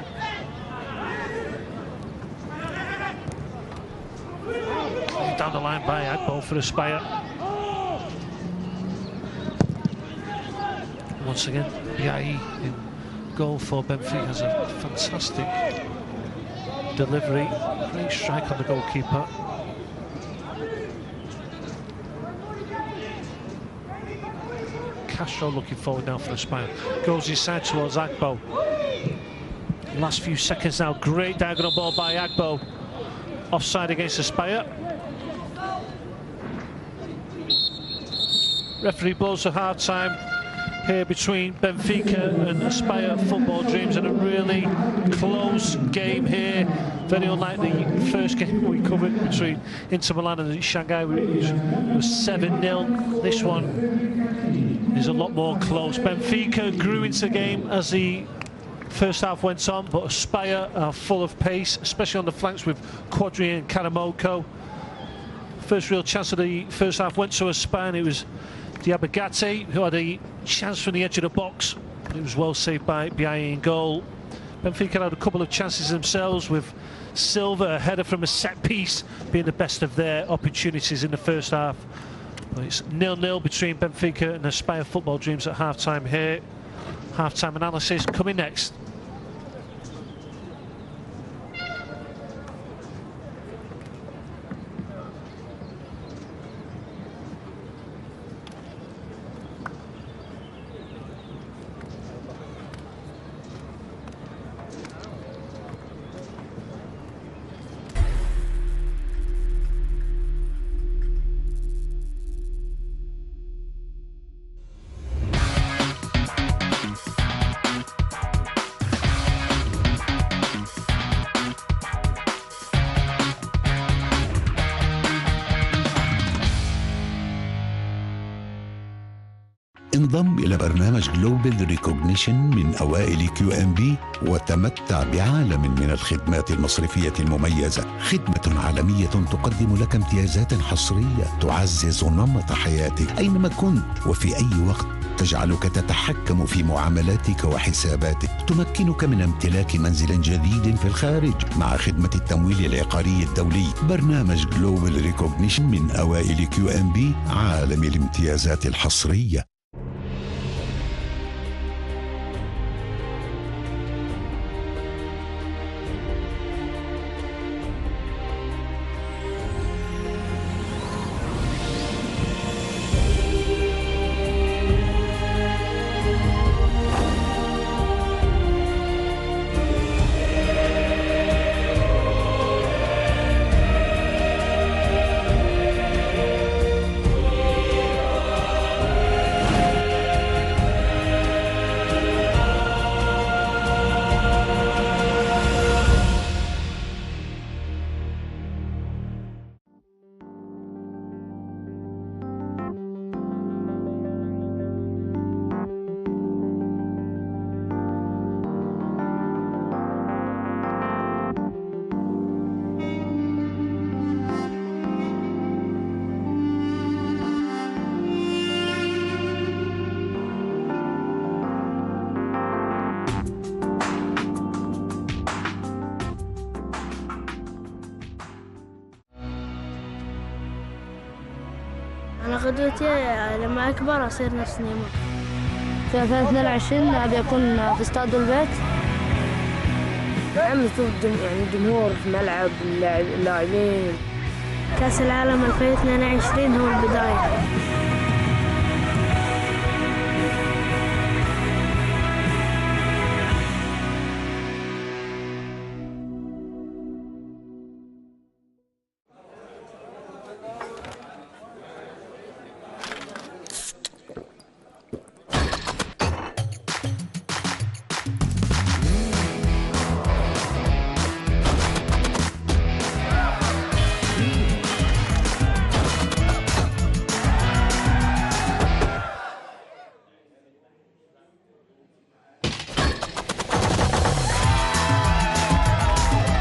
Down the line by Agbo for Aspire. Once again, Yai in goal for Benfica has a fantastic delivery. Great strike on the goalkeeper. Castro looking forward now for Aspire. Goes inside towards Agbo. Last few seconds now. Great diagonal ball by Agbo. Offside against Aspire. Referee blows a hard time here between Benfica and Aspire Football Dreams, and a really close game here. Very unlike the first game we covered between Inter Milan and Shanghai, which was 7-0. This one is a lot more close. Benfica grew into the game as the first half went on, but Aspire are full of pace, especially on the flanks with Quadri and Karamoko. First real chance of the first half went to Aspire, and it was Diabagate who had a chance from the edge of the box, but it was well saved by Biaye in goal. Benfica had a couple of chances themselves, with Silva, a header from a set piece, being the best of their opportunities in the first half. But it's 0-0 between Benfica and Aspire Football Dreams at half-time here. Half-time analysis coming next. انضم إلى برنامج جلوبال ريكوجنيشن من أوائل QMB وتمتع بعالم من الخدمات المصرفية المميزة. خدمة عالمية تقدم لك امتيازات حصرية تعزز نمط حياتك أينما كنت وفي أي وقت. تجعلك تتحكم في معاملاتك وحساباتك، تمكنك من امتلاك منزل جديد في الخارج مع خدمة التمويل العقاري الدولي. برنامج جلوبال ريكوجنيشن من أوائل QNB، عالم الامتيازات الحصرية. أنا غدوتي لما أكبر أصير نفس نيمار. في 2022 أبي أكون في استاد البيت. عم نشوف يعني الجمهور في الملعب، اللاعبين. كأس العالم 2022 هو البداية.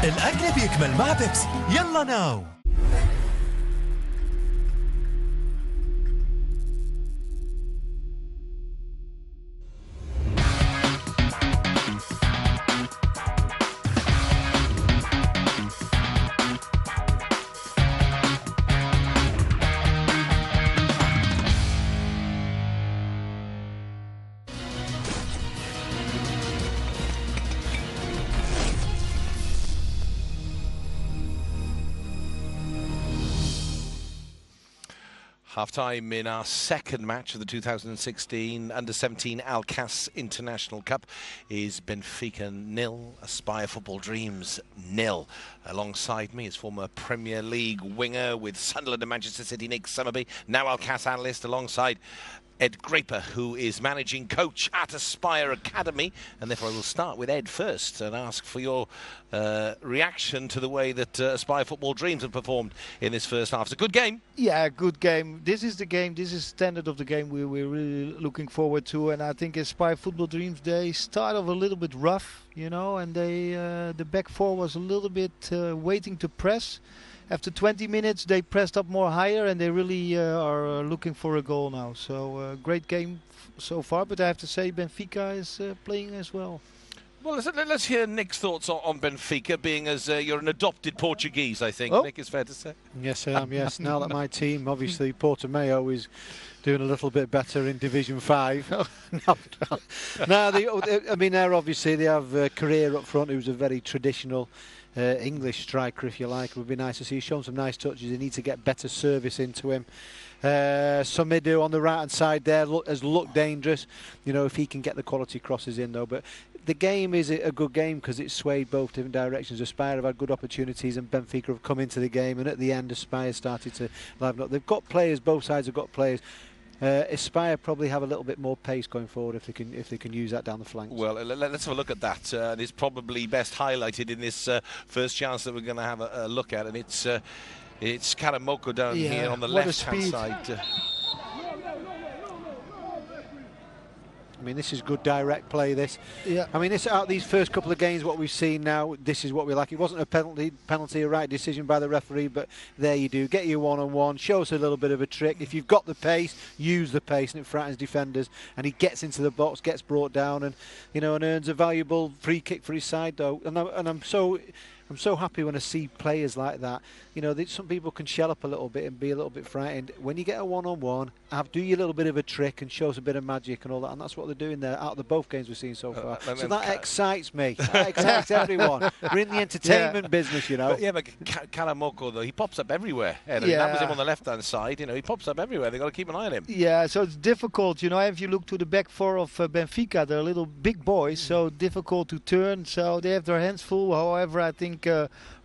الأكل بيكمل مع بيبسي. يلا ناو. Half-time in our second match of the 2016 Under-17 Alcas International Cup is Benfica 0, Aspire Football Dreams 0. Alongside me is former Premier League winger with Sunderland and Manchester City, Nick Summerby, now Alcas analyst, alongside Ed Graper, who is managing coach at Aspire Academy, and therefore I will start with Ed first and ask for your reaction to the way that Aspire Football Dreams have performed in this first half. It's a good game. Yeah, good game. This is the game, this is standard of the game we're really looking forward to, and I think Aspire Football Dreams, they start off a little bit rough, you know, and they the back four was a little bit waiting to press. After 20 minutes, they pressed up more higher, and they really are looking for a goal now. So great game so far, but I have to say Benfica is playing as well. Well, let's hear Nick's thoughts on Benfica, being as you're an adopted Portuguese, I think. Oh. It's fair to say. Yes, I am, yes. Now that my team, obviously, Portimao is doing a little bit better in Division 5. I mean, they have a career up front who's a very traditional English striker, if you like. It would be nice to see. He's shown some nice touches. They need to get better service into him. Samidu on the right hand side there has looked dangerous, you know, if he can get the quality crosses in though. But the game is a good game because it's swayed both different directions. Aspire have had good opportunities and Benfica have come into the game, and at the end Aspire started to liven up. They've got players, both sides have got players. Aspire probably have a little bit more pace going forward if they can use that down the flanks. Well, let's have a look at that. It's probably best highlighted in this first chance that we're going to have a look at, and it's Karamoko down here on the left-hand side. I mean, this is good direct play, this. Yeah. I mean, out of these first couple of games, what we've seen now, this is what we like. It wasn't a penalty, a right decision by the referee, but there you do. Get you one-on-one, show us a little bit of a trick. If you've got the pace, use the pace, and it frightens defenders. And he gets into the box, gets brought down, and, you know, and earns a valuable free kick for his side, though. And I'm so happy when I see players like that. You know, some people can shell up a little bit and be a little bit frightened. When you get a one-on-one, do your little bit of a trick and show us a bit of magic and all that, and that's what they're doing there out of the both games we've seen so far. So that excites me. That excites everyone. We're in the entertainment business, you know. But Karamoko, though, he pops up everywhere. That was him on the left-hand side. You know, he pops up everywhere. They've got to keep an eye on him. Yeah, so it's difficult. You know, if you look to the back four of Benfica, they're little big boys, so difficult to turn. So they have their hands full. However, I think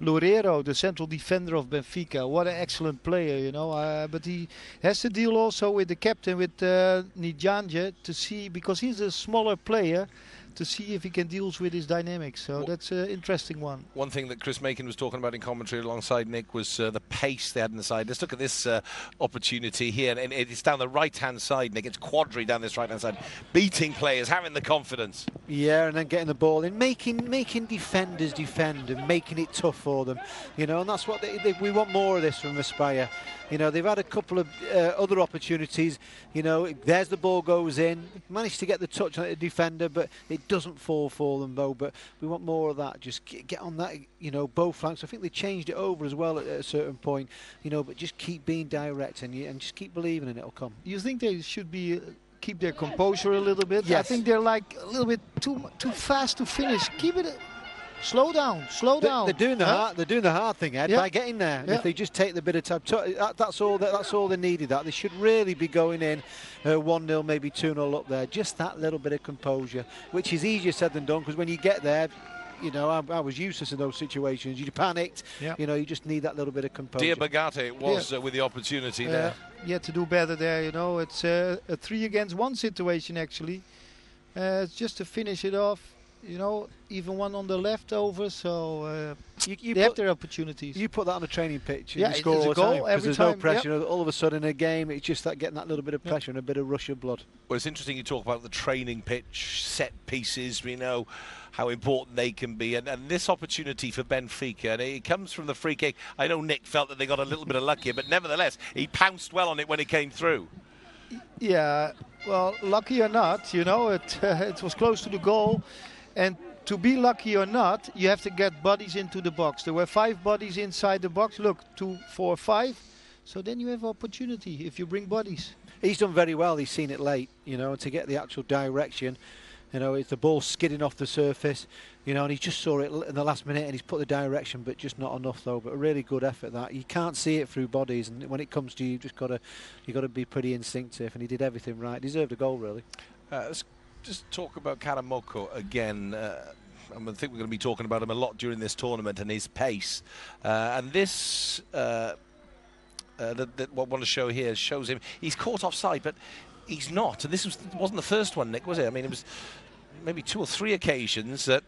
Loureiro, the central defender of Benfica, what an excellent player, you know. But he has to deal also with the captain, with Nijanje, to see, because he's a smaller player, to see if he can deal with his dynamics. So that's an interesting one. One thing that Chris Macon was talking about in commentary alongside Nick was the pace they had in the side. Let's look at this opportunity here, and it's down the right-hand side, Nick. It's Quadri down this right-hand side, beating players, having the confidence. Yeah, and then getting the ball in, making defenders defend and making it tough for them. You know, and that's what we want more of this from Aspire. You know, they've had a couple of other opportunities. You know, there's the ball goes in, managed to get the touch on the defender, but it doesn't fall for them, though. But we want more of that. Just get on that, you know, both flanks. I think they changed it over as well at a certain point, you know, but just keep being direct and just keep believing and it'll come. You think they should be keep their composure a little bit? Yes. I think they're like a little bit too fast to finish. Keep it. Slow down, slow down. They're doing the hard thing, Ed, by getting there. Yeah. If they just take the bit of time, that's all they needed. That they should really be going in 1-0, maybe 2-0 up there. Just that little bit of composure, which is easier said than done. Because when you get there, you know, I was useless in those situations. You panicked. Yeah. You know, you just need that little bit of composure. Diabagate was with the opportunity there. Yeah, to do better there. You know, it's a 3-against-1 situation actually. It's just to finish it off. You know, even one on the left over, so they have their opportunities. You put that on a training pitch, and yeah, you score all the goal time, because there's no pressure. Yep. You know, all of a sudden in a game, it's just that getting that little bit of pressure and a bit of rush of blood. Well, it's interesting you talk about the training pitch, set pieces. We know how important they can be, and this opportunity for Benfica, and it comes from the free kick. I know Nick felt that they got a little bit of luck here, but nevertheless, he pounced well on it when it came through. Yeah, well, lucky or not, you know, it was close to the goal. And to be lucky or not, you have to get bodies into the box. There were 5 bodies inside the box. Look, 2, 4, 5. So then you have opportunity if you bring bodies. He's done very well. He's seen it late, you know, to get the actual direction. You know, it's the ball skidding off the surface, you know, and he just saw it in the last minute and he's put the direction, but just not enough though. But a really good effort that. You can't see it through bodies, and when it comes to you, you've got to be pretty instinctive, and he did everything right. Deserved a goal, really. Let's just talk about Karamoko again. I think we're going to be talking about him a lot during this tournament and his pace. And this, what I want to show here shows him. He's caught offside, but he's not. And this wasn't the first one, Nick, was it? I mean, it was maybe 2 or 3 occasions that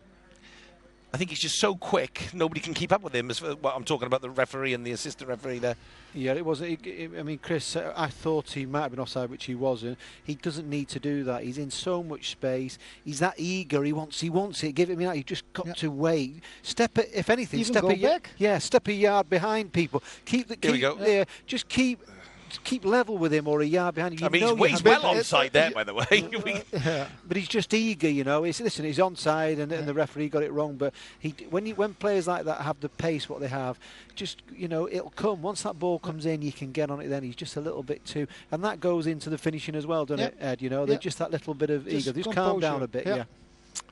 I think he's just so quick, nobody can keep up with him. I'm talking about the referee and the assistant referee there. Yeah, it was. I mean, Chris, I thought he might have been offside, which he wasn't. He doesn't need to do that. He's in so much space. He's that eager. He wants it. Give it me out. You just got to wait. Step it. If anything, even step go back. Yeah, step a yard behind people. Here we go. Yeah, just keep level with him or a yard behind him. I mean, he's well onside there, by the way. But he's just eager, you know. He's onside, and the referee got it wrong. But when players like that have the pace, what they have, just, you know, it'll come. Once that ball comes in, you can get on it. Then he's just a little bit too, and that goes into the finishing as well, doesn't it, Ed? You know, they're just that little bit of eager. Just calm down a bit, yeah.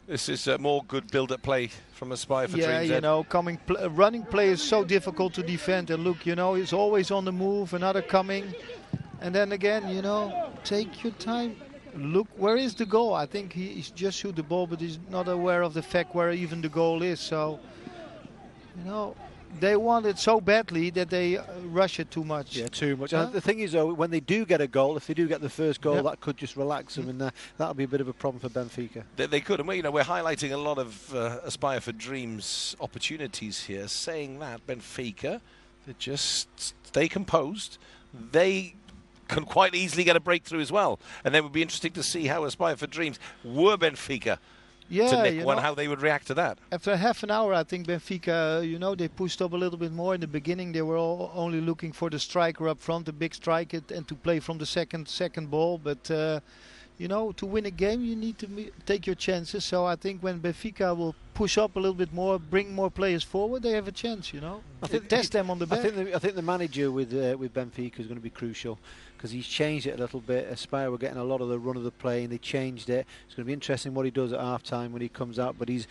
This is more good build-up play from Aspire for Dreams. Yeah, you know, running play is so difficult to defend. And look, you know, he's always on the move. Another coming, and then again, you know, take your time. Look, where is the goal? I think he's just shoot the ball, but he's not aware of the fact where even the goal is. So, you know, they want it so badly that they rush it too much. Yeah, too much. And the thing is, though, when they do get a goal, if they do get the first goal, that could just relax them, and that'll be a bit of a problem for Benfica. They could, and we're highlighting a lot of Aspire for Dreams opportunities here. Saying that, Benfica, they just stay composed. They can quite easily get a breakthrough as well. And then it would be interesting to see how Aspire for Dreams were Benfica to nick one, how they would react to that. After half an hour, I think Benfica, you know, they pushed up a little bit more. In the beginning, they were only looking for the striker up front, the big striker, and to play from the second ball. But you know, to win a game, you need to take your chances. So I think when Benfica will push up a little bit more, bring more players forward, they have a chance, you know. I think test them on the back. I think the manager with Benfica is going to be crucial, because he's changed it a little bit. Aspire were getting a lot of the run of the play, and they changed it. It's going to be interesting what he does at half time when he comes out. But he's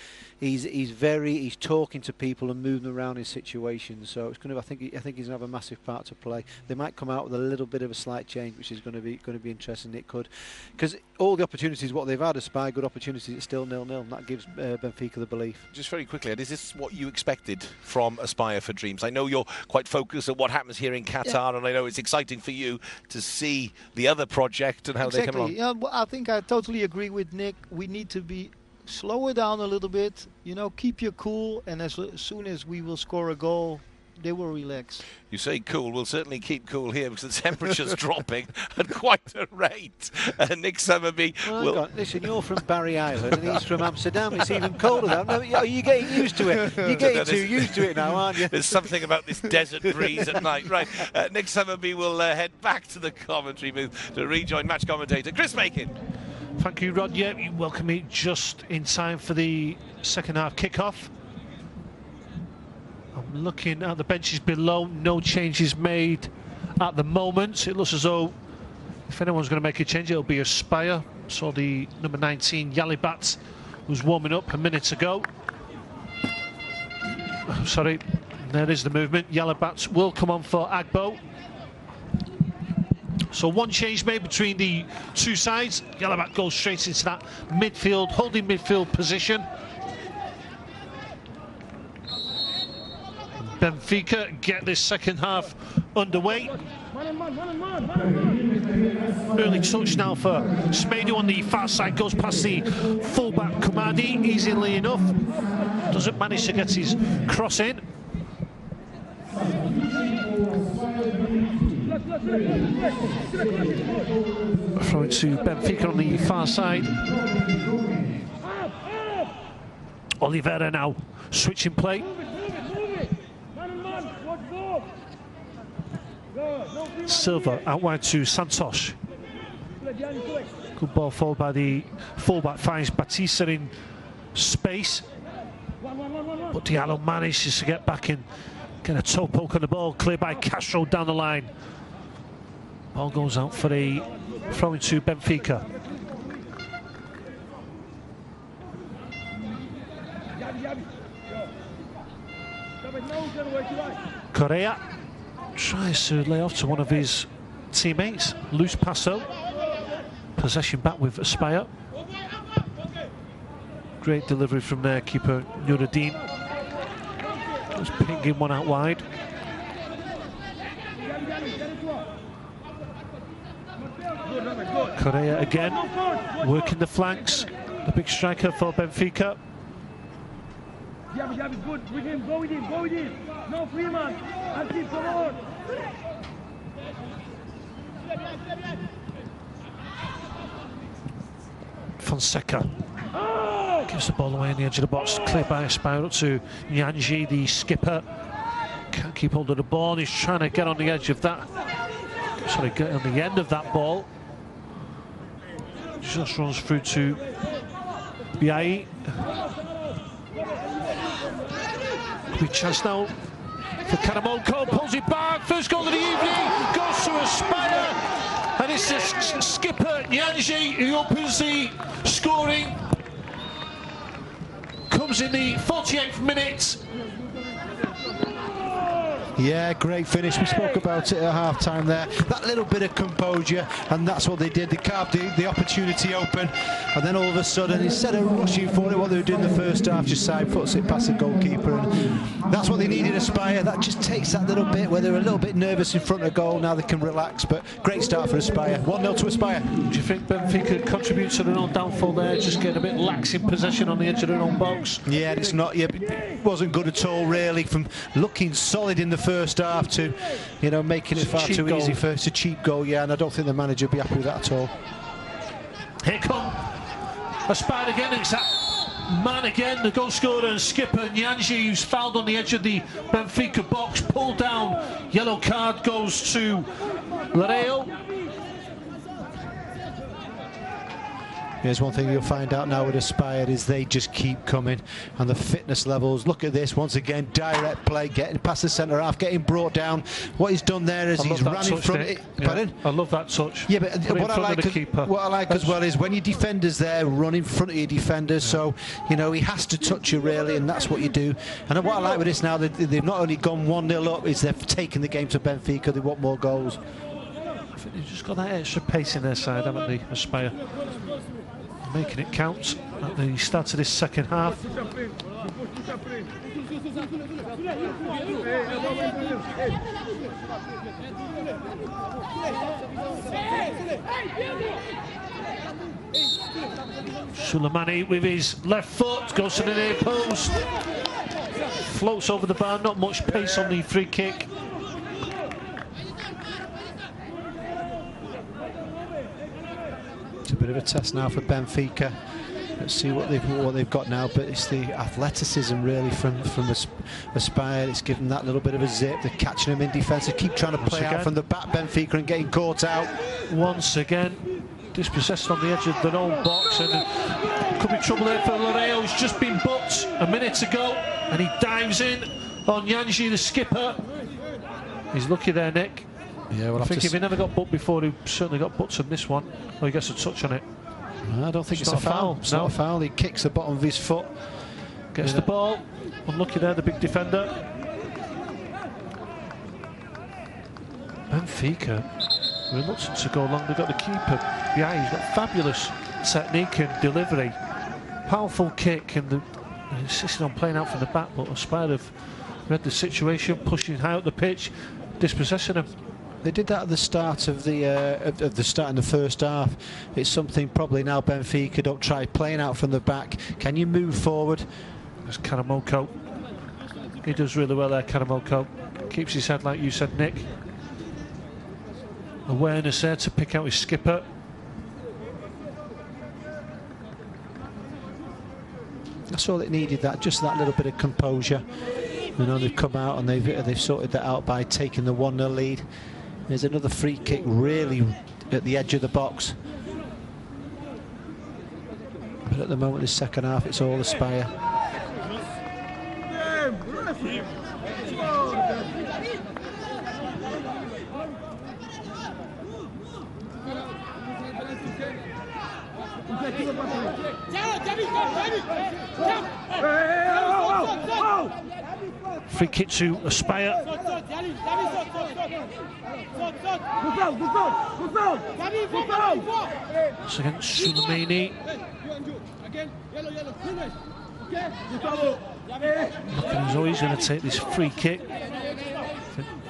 talking to people and moving around in situations. So it's going to, I think he's going to have a massive part to play. They might come out with a little bit of a slight change, which is going to be interesting. It could, because all the opportunities what they've had, Aspire, good opportunities, it's still 0-0, and that gives Benfica the belief. Just very quickly, is this what you expected from Aspire for Dreams? I know you're quite focused on what happens here in Qatar, and I know it's exciting for you to see the other project and how they come along. Yeah, well, I think I totally agree with Nick. We need to slow it down a little bit, you know, keep your cool, and as soon as we will score a goal, they will relax. You say cool, we'll certainly keep cool here because the temperature's dropping at quite a rate. Nick Summerby will... Listen, you're from Barry Island and he's from Amsterdam. It's even colder there. No, you're getting used to it. You're getting too used to it now, aren't you? There's something about this desert breeze at night. Right, Nick Summerby will head back to the commentary booth to rejoin match commentator Chris Makin. Thank you, Rod. Yeah, you welcome me just in time for the second half kickoff. I'm looking at the benches below, no changes made at the moment. It looks as though if anyone's going to make a change, it'll be Aspire. Saw the number 19, Yalibat, was warming up a minute ago. Sorry, there is the movement. Yalibat will come on for Agbo. So one change made between the two sides. Yalibat goes straight into that midfield, holding midfield position. Benfica get this second half underway. Early touch now for Smedu on the far side, goes past the fullback Kumadi easily enough. Doesn't manage to get his cross in. Throw it to Benfica on the far side. Oliveira now switching play. Silva out wide to Santos. Good ball followed by the fullback, finds Batista in space. But Diallo manages to get back in, get a toe poke on the ball, cleared by Castro down the line. Ball goes out for a throw into Benfica. Correa tries to lay off to one of his teammates. Loose passo. Possession back with Aspire. Great delivery from their keeper Nuruddin. Just pinging one out wide. Correa again, working the flanks. The big striker for Benfica. Good with him, go with him, go with him. No free man. Until come on. Fonseca gives the ball away in the edge of the box, cleared by Aspire up to Nyanji, the skipper. Can't keep hold of the ball, he's trying to get on the edge of that. Sorry, get on the end of that ball. Just runs through to Biai. Big chance now for Karamoko, pulls it back, first goal of the evening, goes to Aspire, and it's the skipper Nyanji who opens the scoring. Comes in the 48th minute. Yeah, great finish. We spoke about it at half-time there. That little bit of composure, and that's what they did. They carved the opportunity open, and then all of a sudden, instead of rushing for it, what they were doing in the first half, just side puts it past the goalkeeper, and that's what they needed. Aspire. That just takes that little bit where they were a little bit nervous in front of goal. Now they can relax, but great start for Aspire. 1-0 to Aspire. Do you think Benfica contributes to their own downfall there? Just getting a bit lax in possession on the edge of their own box. Yeah, it's not. Yeah, it wasn't good at all, really. From looking solid in the first half to, you know, making it far too easy for it's a cheap goal, yeah, and I don't think the manager would be happy with that at all. Here come Aspire again, it's that man again, the goal scorer and skipper Nyanji, who's fouled on the edge of the Benfica box, pulled down, yellow card goes to Lareo. Here's one thing you'll find out now with Aspire is they just keep coming, and the fitness levels. Look at this once again, direct play, getting past the centre half, getting brought down. What he's done there is he's run in front. Pardon? I love that touch. Yeah, but what I like as well is when your defender's there, run in front of your defenders. So you know he has to touch you really, and that's what you do. And what I like with this now, they've not only gone 1-0 up, is they've taken the game to Benfica. They want more goals. I think they've just got that extra pace in their side, haven't they, Aspire? Making it count at the start of this second half. Suleimani with his left foot goes to the near post, floats over the bar, not much pace on the free kick. A bit of a test now for Benfica. Let's see what they've got now, but it's the athleticism really from Aspire. It's given that little bit of a zip. They're catching him in defence. They keep trying to play out from the back, Benfica, and getting caught out. Once again, dispossessed on the edge of their own box, and could be trouble there for Lareo, who's just been booked a minute ago, and he dives in on Nyanji, the skipper. He's lucky there, Nick. Yeah, well, I think if he never got booked before, he certainly got booked on this one. Or he gets a touch on it. I don't think it's a foul. It's not a foul. He kicks the bottom of his foot. Gets the ball. Unlucky there, the big defender. Benfica reluctant to go long. They've got the keeper behind. He's got fabulous technique and delivery. Powerful kick, and insisting on playing out from the back, but Aspire have read the situation, pushing high up the pitch, dispossessing him. They did that at the start of the start in the first half. It's something probably now Benfica don't try playing out from the back. Can you move forward? There's Karamoko. He does really well there, Karamoko. Keeps his head like you said, Nick. Awareness there to pick out his skipper. That's all it needed. Just that little bit of composure. You know, they've come out and they've sorted that out by taking the 1-0 lead. There's another free kick really at the edge of the box. But at the moment, this second half, it's all Aspire. Free kick to Aspire. It's against Suleimani. Looking as though he's going to take this free kick.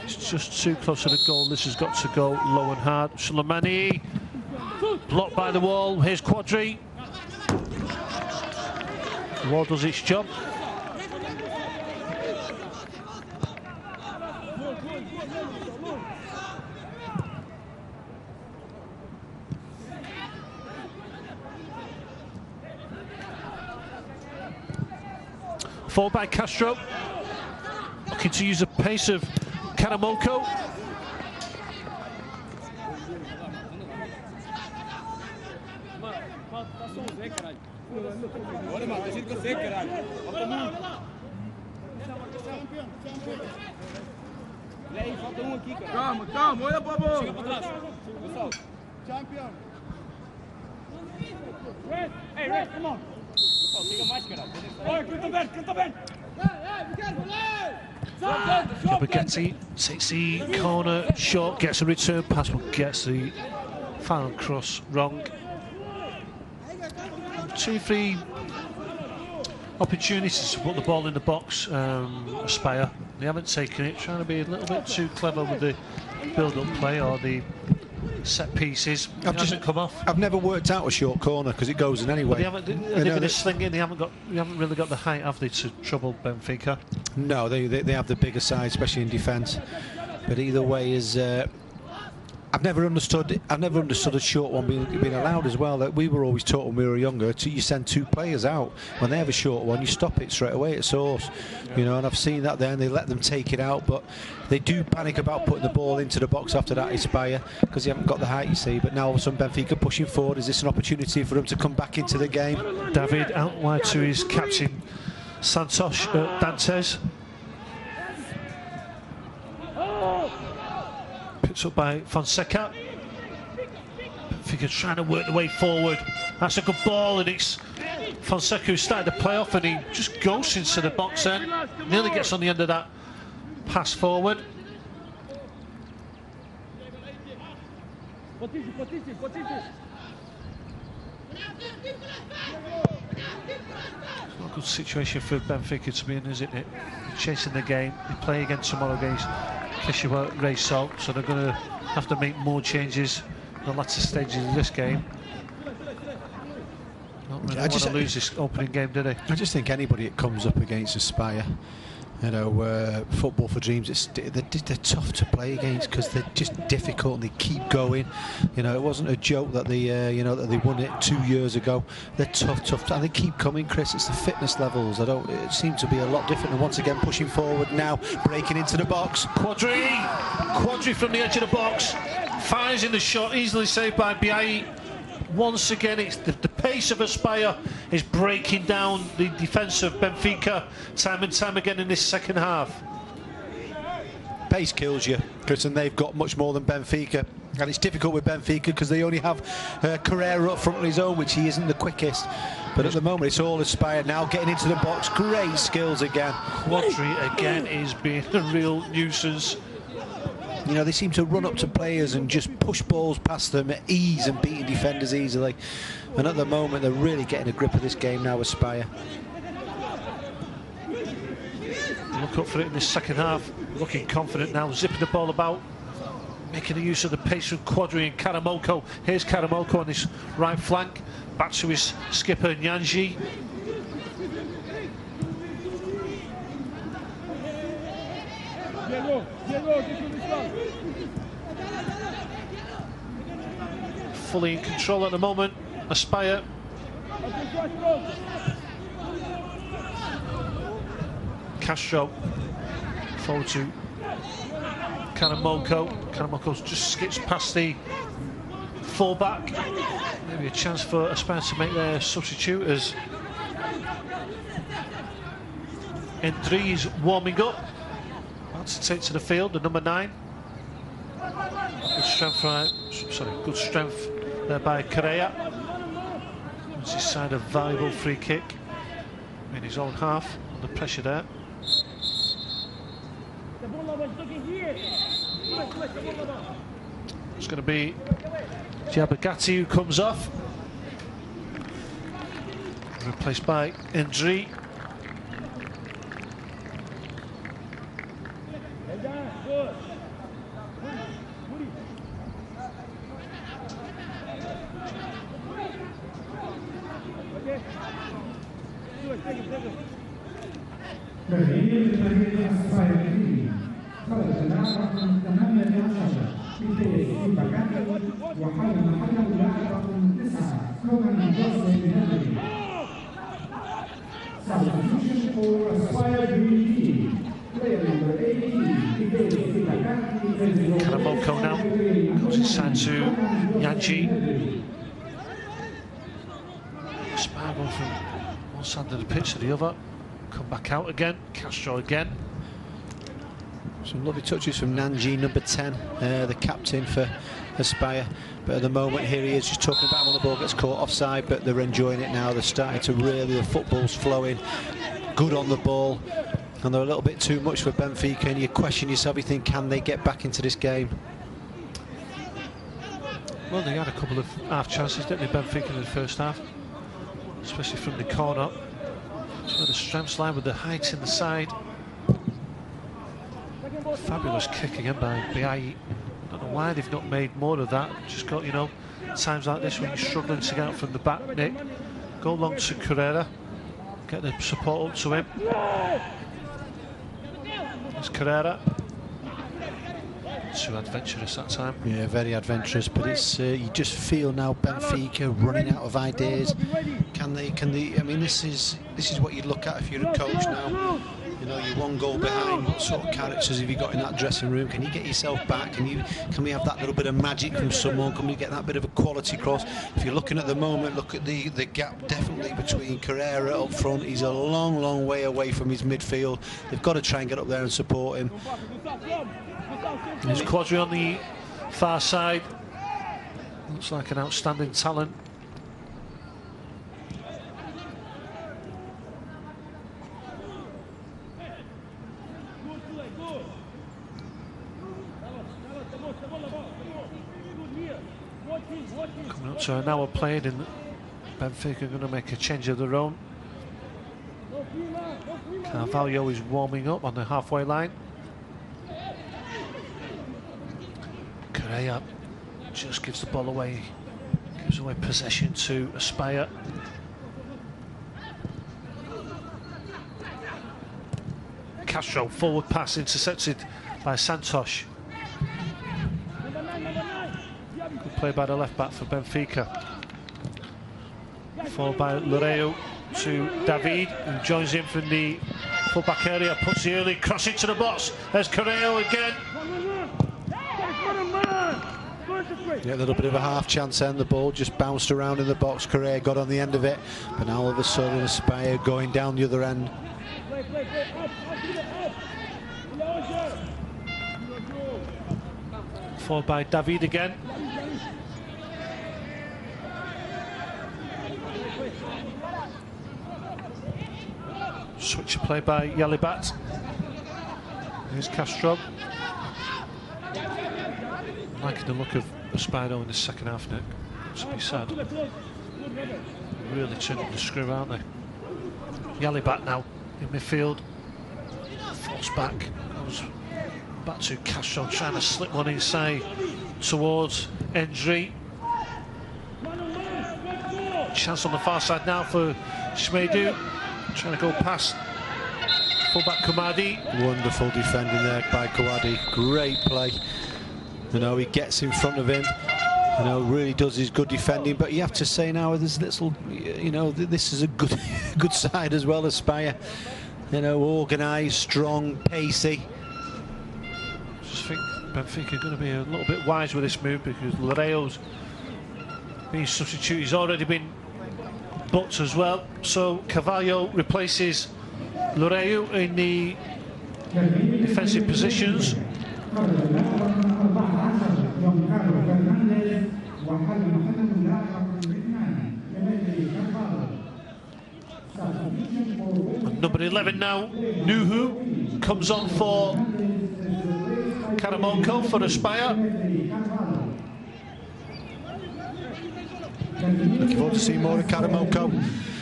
It's just too close to the goal. This has got to go low and hard. Suleimani blocked by the wall. Here's Quadri. The wall does its job. Forward by Castro, looking to use the pace of Karamoko. Calma, calma, olha pra bola. Chega pra trás. Pessoal. Champion. Hey, Red, come on. Pessoal, siga mais, caralho. Olha, canta bem. Kibagetti takes the corner short, gets a return pass, but gets the final cross wrong. 2-3 opportunities to put the ball in the box. Aspire, they haven't taken it, trying to be a little bit too clever with the build-up play or the set pieces. It hasn't come off. I've never worked out a short corner because it goes in anyway. They're going to sling in. They haven't really got the height, have they, to trouble Benfica? No, they have the bigger side, especially in defence. But either way, is I've never understood a short one being allowed as well. That we were always taught when we were younger, you send 2 players out. When they have a short one, you stop it straight away at source. You know, and I've seen that there, and they let them take it out. But they do panic about putting the ball into the box after that, Aspire, because they haven't got the height, you see. But now all of a sudden Benfica pushing forward. Is this an opportunity for them to come back into the game? David out wide to his captain Santos Dantes. Picked up by Fonseca. Benfica trying to work the way forward. That's a good ball, and it's Fonseca who started to play off, and he just goes into the box then. Nearly gets on the end of that pass forward. It's not a good situation for Benfica to be in, is it? Chasing the game. They play again tomorrow against Kishiwa Reysol, so they're going to have to make more changes in the latter stages of this game. Not really want to lose this opening game, do they? I just think anybody that comes up against Aspire, you know, Football for Dreams, they're tough to play against because they're just difficult and they keep going. You know, it wasn't a joke that they, you know, that they won it 2 years ago. They're tough, and they keep coming, Chris. It's the fitness levels. It seems to be a lot different. And once again, pushing forward now, breaking into the box. Quadri from the edge of the box, fires in the shot, easily saved by Biayi. Once again, it's the pace of Aspire is breaking down the defence of Benfica time and time again in this second half. Pace kills you, Chris, and they've got much more than Benfica. And it's difficult with Benfica because they only have Carrera up front on his own, which he isn't the quickest. But at the moment, it's all Aspire now getting into the box. Great skills again. Quadri again is being a real nuisance. You know, they seem to run up to players and just push balls past them at ease and beating defenders easily. And at the moment, they're really getting a grip of this game now, Aspire. Look up for it in this second half. Looking confident now, zipping the ball about, making the use of the pace from Quadri and Karamoko. Here's Karamoko on this right flank. Back to his skipper, Nyanji. Fully in control at the moment, Aspire. Castro forward to Karamoko. Karamoko just skips past the fullback. Maybe a chance for Aspire to make their substitute as N3 is warming up. About to take to the field, the number 9. Good strength, good strength there by Correa. It's his side a valuable free kick in his own half. Under pressure there. It's going to be Diabagati who comes off, replaced by Ndri. Substitution for Aspire Green Team. Player number 18, Karamoko now goes inside to Nyanji. Aspire going from one side of the pitch to the other. Come back out again. Castro again. Some lovely touches from Nanji, number 10, the captain for Aspire. But at the moment, here he is just talking about him when the ball gets caught offside, but they're enjoying it now. They're starting to really, the football's flowing, good on the ball, and they're a little bit too much for Benfica, and you question yourself, you think, can they get back into this game? Well, they had a couple of half chances, didn't they, Benfica, in the first half, especially from the corner. That's where the strengths lie, with the height in the side. Fabulous kick again by Biayi. I don't know why they've not made more of that. Just got, you know, times like this when you're struggling to get out from the back, Nick. Go long to Carrera. Get the support up to him. It's Carrera. Too adventurous that time. Yeah, very adventurous, but it's you just feel now Benfica running out of ideas. Can they? I mean, this is what you'd look at if you're a coach now. You know, you're one goal behind. What sort of characters have you got in that dressing room? Can you get yourself back? Can we have that little bit of magic from someone? Can we get that bit of a quality cross? If you're looking at the moment, look at the gap definitely between Carrera up front. He's a long way away from his midfield. They've got to try and get up there and support him. There's Quadri on the far side. Looks like an outstanding talent. Coming up to an hour played, and Benfica are going to make a change of their own. Carvalho is warming up on the halfway line. Correa just gives the ball away, gives away possession to Aspire. Castro, forward pass intercepted by Santos. Good play by the left back for Benfica. Followed by Loureiro to David, who joins in from the full-back area, puts the early cross into the box. There's Correa again. Yeah, a little bit of a half chance then. The ball just bounced around in the box. Correa got on the end of it, but now all of a sudden Aspire going down the other end. Followed by David again. Switch play by Yalibat. Here's Castro. Liking the look of Aspiro in the second half, Nick. It's to be sad. Really turning the screw, aren't they? Yalibat now in midfield. Force back. Back to Castro, trying to slip one inside towards Endry. Chance on the far side now for Shmedu. Trying to go past fullback Kouadi. Wonderful defending there by Kouadi. Great play. You know, he gets in front of him. You know, really does his good defending. But you have to say now, there's little, you know, this is a good side as well as Aspire. You know, organised, strong, pacey. I just think Benfica are going to be a little bit wise with this move, because Loureiro's being substituted. He's already been booked as well. So Carvalho replaces Loureiro in the defensive positions. Number 11 now, Nuhu, comes on for Karamonko for Aspire. Looking forward to seeing more of Karamonko.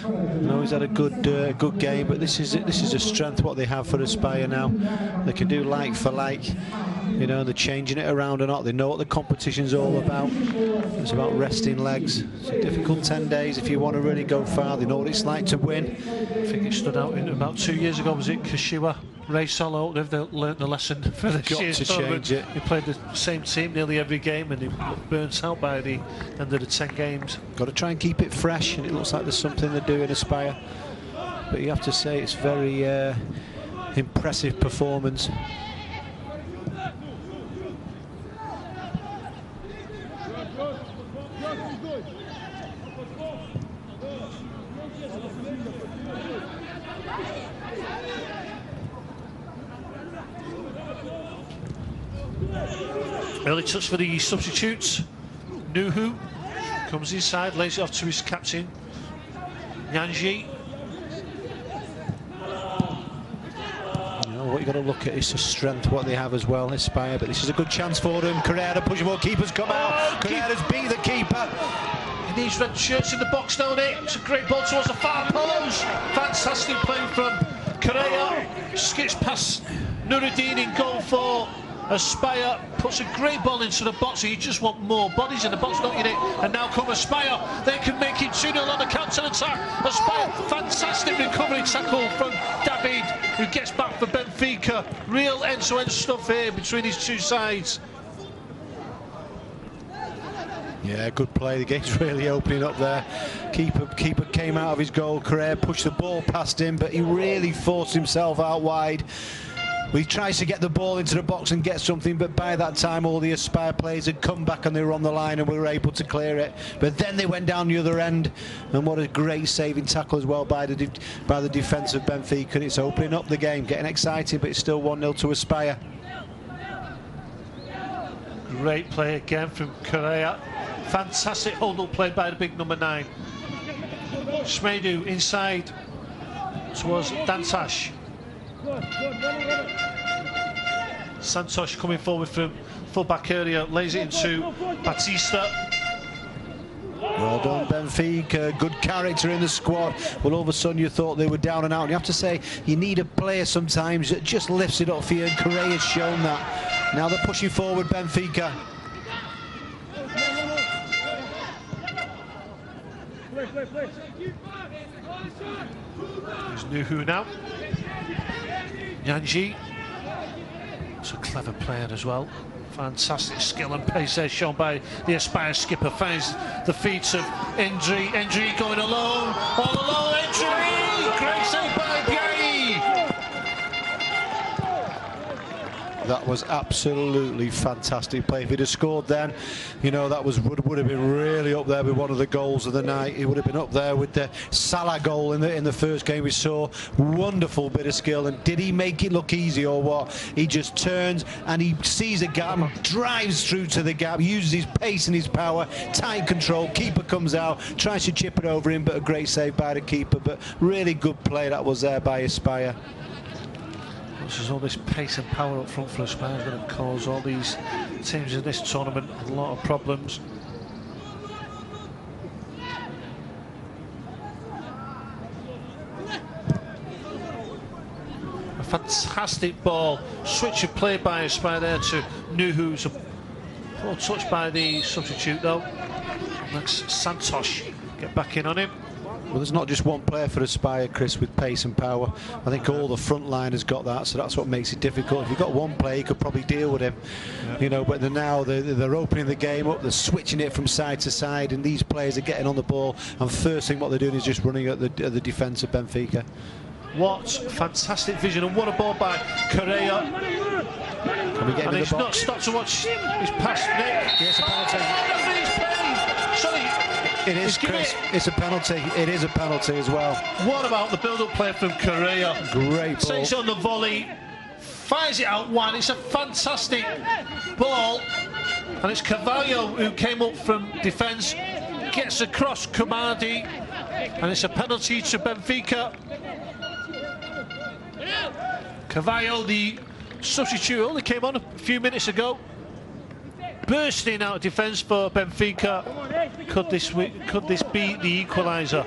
I know he's had a good game, but this is a strength what they have for Aspire now. They can do like for like. You know, they're changing it around or not. They know what the competition's all about. It's about resting legs. It's a difficult 10 days if you want to really go far. They know what it's like to win. I think it stood out in about 2 years ago. Was it Kashiwa? Ray Solo, they've learned the lesson for this year's tournament. Change it. He played the same team nearly every game, and he burns out by the end of the 10 games. Got to try and keep it fresh, and it looks like there's something they do in Aspire. But you have to say it's very impressive performance. Early touch for the substitutes. Nuhu comes inside, lays it off to his captain, Nyanji. You know, what you've got to look at is the strength, what they have as well, Aspire. But this is a good chance for them. Carrera pushing more, keepers come out. Carrera's beat the keeper. He needs red shirts in the box, don't he? It's a great ball towards the far post. Fantastic play from Correa. Skips past Nuruddin in goal for Aspire puts a great ball into the box, and you just want more bodies in the box, don't you, Nick? And now come Aspire. They can make it 2-0 on the counter-attack. Aspire, fantastic recovery tackle from David, who gets back for Benfica. Real end-to-end stuff here between these two sides. Yeah, good play. The game's really opening up there. Keeper came out of his goal career, pushed the ball past him, but he really forced himself out wide. He tries to get the ball into the box and get something, but by that time all the Aspire players had come back and they were on the line and we were able to clear it. But then they went down the other end, and what a great saving tackle as well by the defence of Benfica. And it's opening up the game, getting exciting, but it's still 1-0 to Aspire. Great play again from Correa. Fantastic hold-up play by the big number 9. Smedu inside towards Dantas. Santos coming forward from full-back area, lays it into Batista. Well done, Benfica. Good character in the squad. Well, all of a sudden you thought they were down and out. And you have to say, you need a player sometimes that just lifts it up for you, and Correa's shown that. Now they're pushing forward, Benfica. There's Nuhu now. Nyanji. It's a clever player as well. Fantastic skill and pace there shown by the Aspire skipper. Finds the feet of Endry. Endry going alone. All alone, Endry! Great save by Biayi! That was absolutely fantastic play. If he'd have scored then, you know, that would have been really up there with one of the goals of the night. He would have been up there with the Salah goal in the first game we saw. Wonderful bit of skill. And did he make it look easy or what? He just turns and he sees a gap, drives through to the gap, uses his pace and his power, tight control. Keeper comes out, tries to chip it over him, but a great save by the keeper. But really good play that was there by Aspire. There's all this pace and power up front for Aspire is going to cause all these teams in this tournament a lot of problems. A fantastic ball, switch of play by Aspire there to Nuhu's. A poor touch by the substitute though. That's Santos. Get back in on him. Well, there's not just one player for Aspire, Chris, with pace and power. I think all the front line has got that, so that's what makes it difficult. If you've got one player, you could probably deal with him, you know. But now they're opening the game up, they're switching it from side to side, and these players are getting on the ball. And first thing what they're doing is just running at the defence of Benfica. What fantastic vision, and what a ball by Correa. And he's not stopped to watch his pass, Nick. Yes, a penalty. Sorry. It is, Chris. It's a penalty. It is a penalty as well. What about the build-up play from Correa? Great ball. Takes it on the volley, fires it out wide. It's a fantastic ball. And it's Carvalho who came up from defence, gets across Kamadi, and it's a penalty to Benfica. Carvalho, the substitute, only came on a few minutes ago. Bursting out of defence for Benfica. Could this be the equaliser?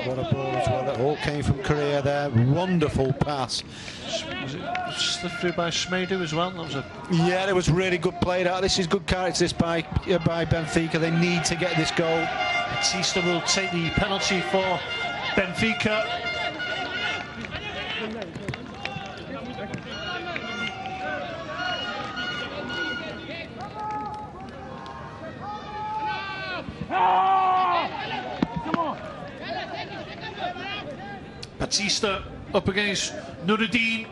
What a ball as well. That all came from Correa there. Wonderful pass. Was it slipped through by Smedu as well? That was yeah, it was really good play. This is good character by Benfica. They need to get this goal. Batista will take the penalty for Benfica. Batista up against Nuruddin.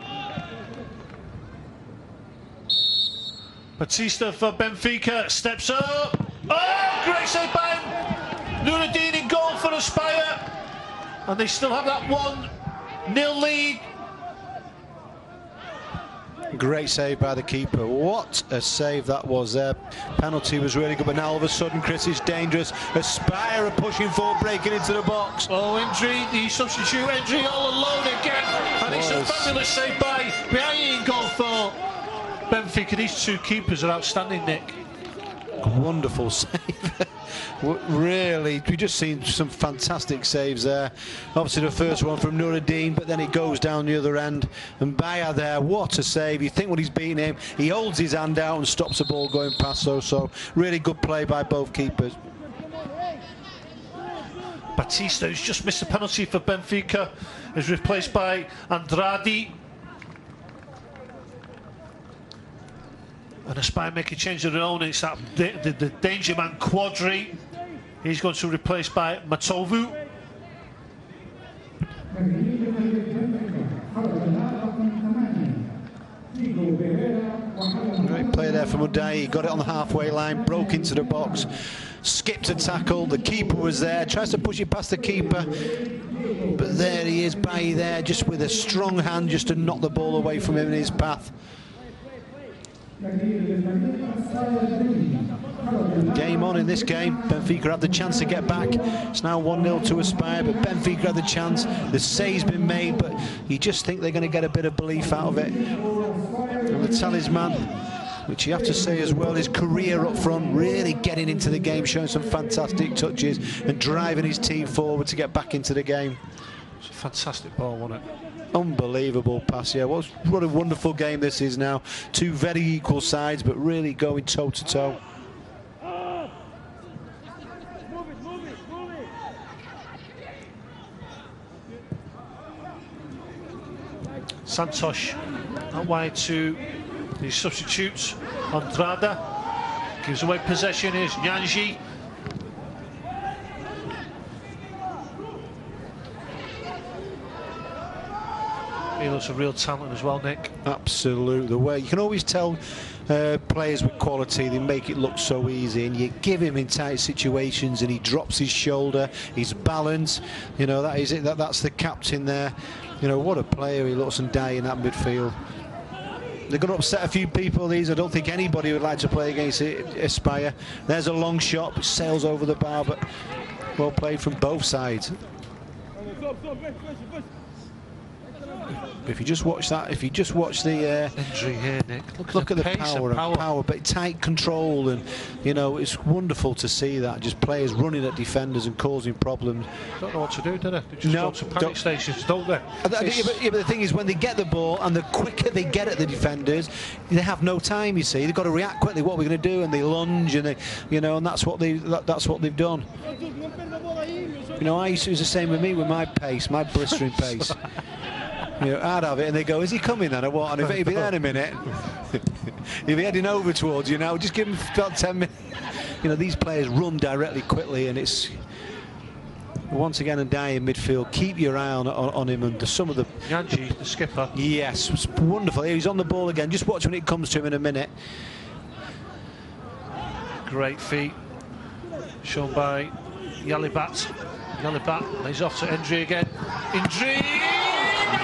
Batista for Benfica, steps up. Oh, great save by Nuruddin in goal for Aspire. And they still have that 1-0 lead. Great save by the keeper. What a save that was there. Penalty was really good, but now all of a sudden, Chris, is dangerous. Aspire are pushing forward, breaking into the box. Oh, Endry, the substitute, Endry all alone again. And it's a fabulous save by Biayi in goal for Benfica. These two keepers are outstanding, Nick. Wonderful save. Really, we've just seen some fantastic saves there. Obviously the first one from Nuruddin, but then it goes down the other end. And Baya there, what a save. You think when he's beating him, he holds his hand out and stops the ball going past. So really good play by both keepers. Batista, who's just missed a penalty for Benfica, is replaced by Andrade. And Aspire make a change of their own. It's that the danger man Quadri. He's going to be replaced by Matovu. Great play there from Uday. He got it on the halfway line, broke into the box, skipped a tackle. The keeper was there, tries to push it past the keeper, but there he is, Bailly there, just with a strong hand just to knock the ball away from him in his path. Game on in this game. Benfica had the chance to get back. It's now 1-0 to Aspire, but Benfica had the chance. The save's been made, but you just think they're going to get a bit of belief out of it. And the talisman, which you have to say as well, his career up front, really getting into the game, showing some fantastic touches and driving his team forward to get back into the game. It's a fantastic ball, wasn't it? Unbelievable pass, yeah. What a wonderful game this is now. Two very equal sides, but really going toe to toe. Santos out wide to the substitutes. Andrade gives away possession. Here's Nyanji. He looks a real talent as well, Nick. Absolutely. The way you can always tell players with quality, they make it look so easy, and you give him in tight situations and he drops his shoulder, his balance, you know, that is it. That's the captain there. You know, what a player he looks, and die in that midfield. They're going to upset a few people, these. I don't think anybody would like to play against Aspire. There's a long shot, which sails over the bar, but well played from both sides. If you just watch that, if you just watch the injury here, Nick. Look at the power, but tight control, and you know, it's wonderful to see that. Just players running at defenders and causing problems. Don't know what to do, do they? They just go to panic stations, don't they? Yeah, but the thing is, when they get the ball, and the quicker they get at the defenders, they have no time. You see, they've got to react quickly. What we're going to do, and they lunge, and they, you know, and that's what they've done. You know, it was the same with me with my pace, my blistering pace. You know, I'd have it, and they go, "Is he coming then, or what?" And if he'll be there in a minute, he'll be heading over towards you now. Just give him about 10 minutes. You know, these players run directly, quickly, and it's once again and die in midfield. Keep your eye on him, and some of the Nyanji, the skipper. Yes, it's wonderful. He's on the ball again. Just watch when it comes to him in a minute. Great feet shown by Yalibat. Yalibat lays off to Indri again. Indri!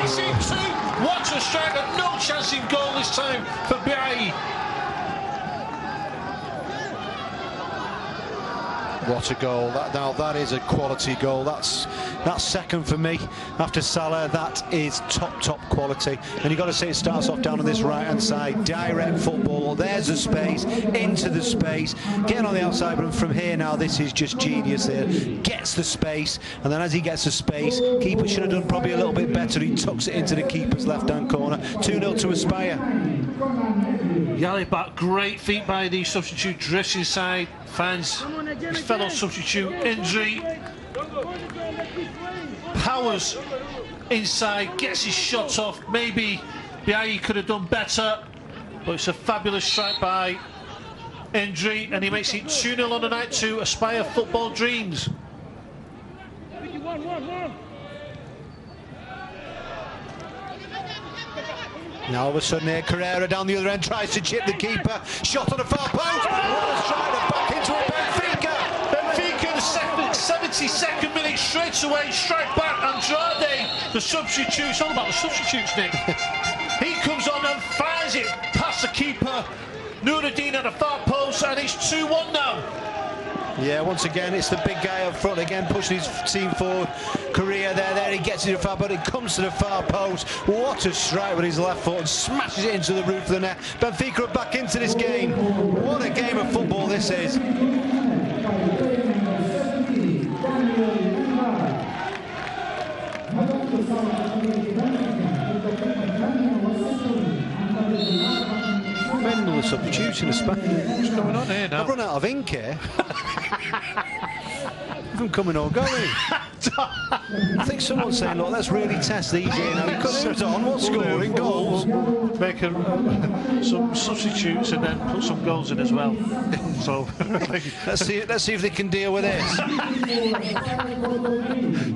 What a striker! No chance in goal this time for Biayi. What a goal. That is a quality goal. That's second for me after Salah. That is top quality. And you've got to say it starts off down on this right hand side. Direct football. There's the space, into the space, getting on the outside, but from here now, this is just genius here. Gets the space, and then as he gets the space, keeper should have done probably a little bit better. He tucks it into the keeper's left hand corner. 2-0 to Aspire. Yalibat, great feet by the substitute, drifts inside, finds his fellow substitute Indri, powers inside, gets his shot off. Maybe Biayi could have done better, but it's a fabulous strike by Indri, and he makes it 2-0 on the night to Aspire Football Dreams. Now all of a sudden here, Carrera down the other end tries to chip the keeper. Shot on the far post. What a strike, back into it. Benfica, the 72nd minute, straight away, strike back. Andrade, the substitute. It's all about the substitutes, Nick. He comes on and fires it past the keeper. Nuruddin at the far post, and it's 2-1 now. Yeah, once again, it's the big guy up front again, pushing his team forward. Correa there, he gets it to the far, but it comes to the far post. What a strike with his left foot and smashes it into the roof of the net. Benfica are back into this game. What a game of football this is. Another substitution of Spain. What's going on here now? I've run out of ink here. From coming or going. I think someone's saying, look, let's really test these here now. Who's on? What's scoring? Goals? Make some substitutes and then put some goals in as well. So let's see if they can deal with this.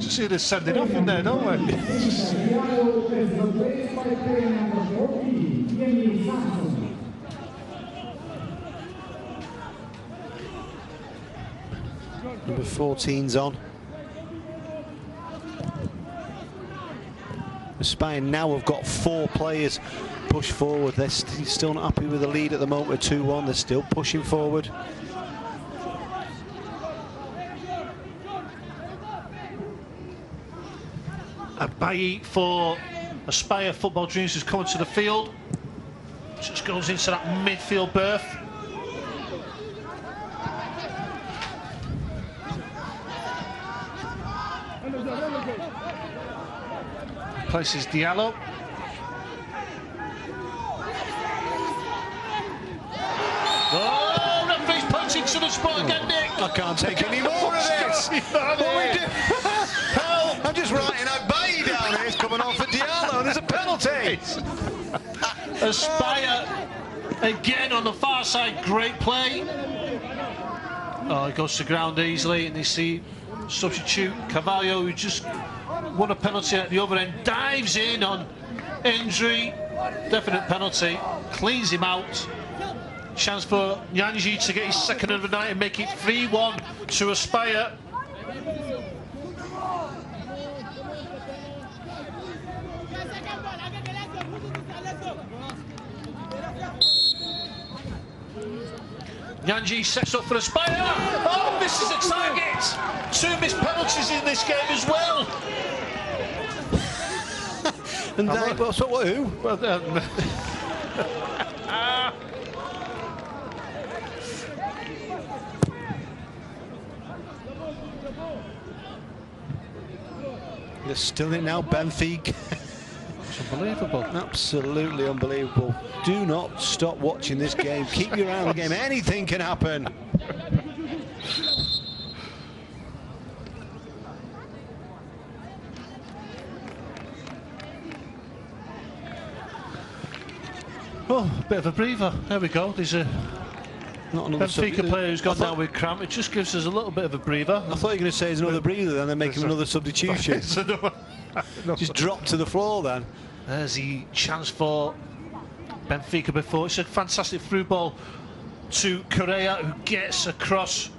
Just see this sending off in there, don't we? Number 14's on. Spain now have got 4 players pushed forward. They're still not happy with the lead at the moment of 2-1. They're still pushing forward. A Bailly for Aspire Football Dreams is coming to the field. Just goes into that midfield berth. Places Diallo. Oh, referee's punching to the spot again, Nick. I can't take any more of this. What we do? I'm just writing out Bailly down here. It's coming off at Diallo. There's a penalty. Aspire again on the far side. Great play. Oh, he goes to ground easily, and you see substitute Carvalho, who just won a penalty at the other end, dives in on injury, definite penalty, cleans him out. Chance for Nyanji to get his second of the night and make it 3-1 to Aspire. Nyanji sets up for Aspire. Oh, this is a target. 2 missed penalties in this game as well. And so what? Who? Well, they're still in now, Benfica. It's unbelievable. Absolutely unbelievable. Do not stop watching this game. Keep your eye on the game. Anything can happen. Oh, bit of a breather. There we go. There's a Benfica player who's gone down with cramp. It just gives us a little bit of a breather. I thought you were going to say there's another breather, then they're making another substitution. Just drop to the floor then. There's the chance for Benfica before. It's a fantastic through ball to Correa, who gets across.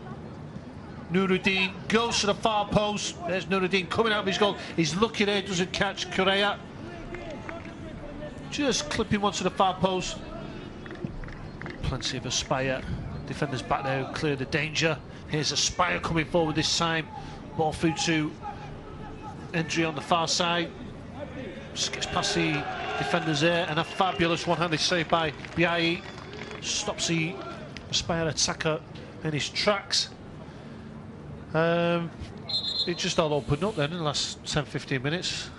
Nuruddin goes to the far post. There's Nuruddin coming out of his goal. He's lucky there, doesn't catch Correa. Just clipping one to the far post. Plenty of Aspire. Defenders back there who clear the danger. Here's Aspire coming forward this time. Ball through to Entry on the far side. Just gets past the defenders there, and a fabulous one-handed save by Biayi. Stops the Aspire attacker in his tracks. It just all opened up then in the last 10-15 minutes.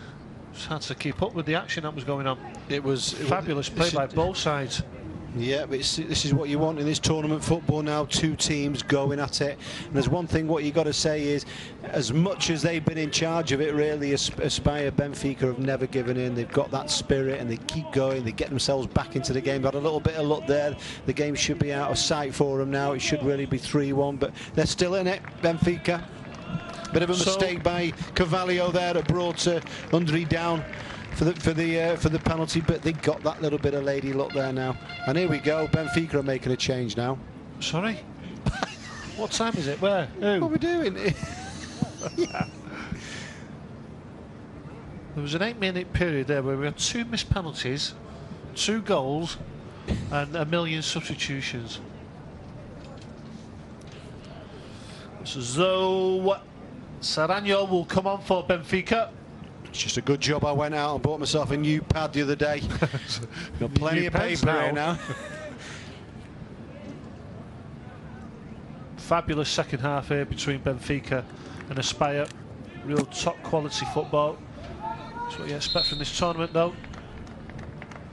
It's hard to keep up with the action that was going on. It was fabulous play by both sides. Yeah, but this is what you want in this tournament football now. 2 teams going at it. And there's one thing what you got to say is, as much as they've been in charge of it, really, Aspire, Benfica have never given in. They've got that spirit and they keep going. They get themselves back into the game. Got a little bit of luck there. The game should be out of sight for them now. It should really be 3-1, but they're still in it, Benfica. Bit of a mistake by Carvalho there that brought Undri down for the penalty, but they got that little bit of lady luck there now. And here we go, Benfica are making a change now. Sorry? What time is it? Where? Who? What are we doing? Yeah. There was an 8-minute period there where we had 2 missed penalties, 2 goals, and 1 million substitutions. Looks as though Serrano will come on for Benfica. It's just a good job I went out and bought myself a new pad the other day. Got plenty of paper here now. Fabulous second half here between Benfica and Aspire. Real top quality football. That's what you expect from this tournament, though.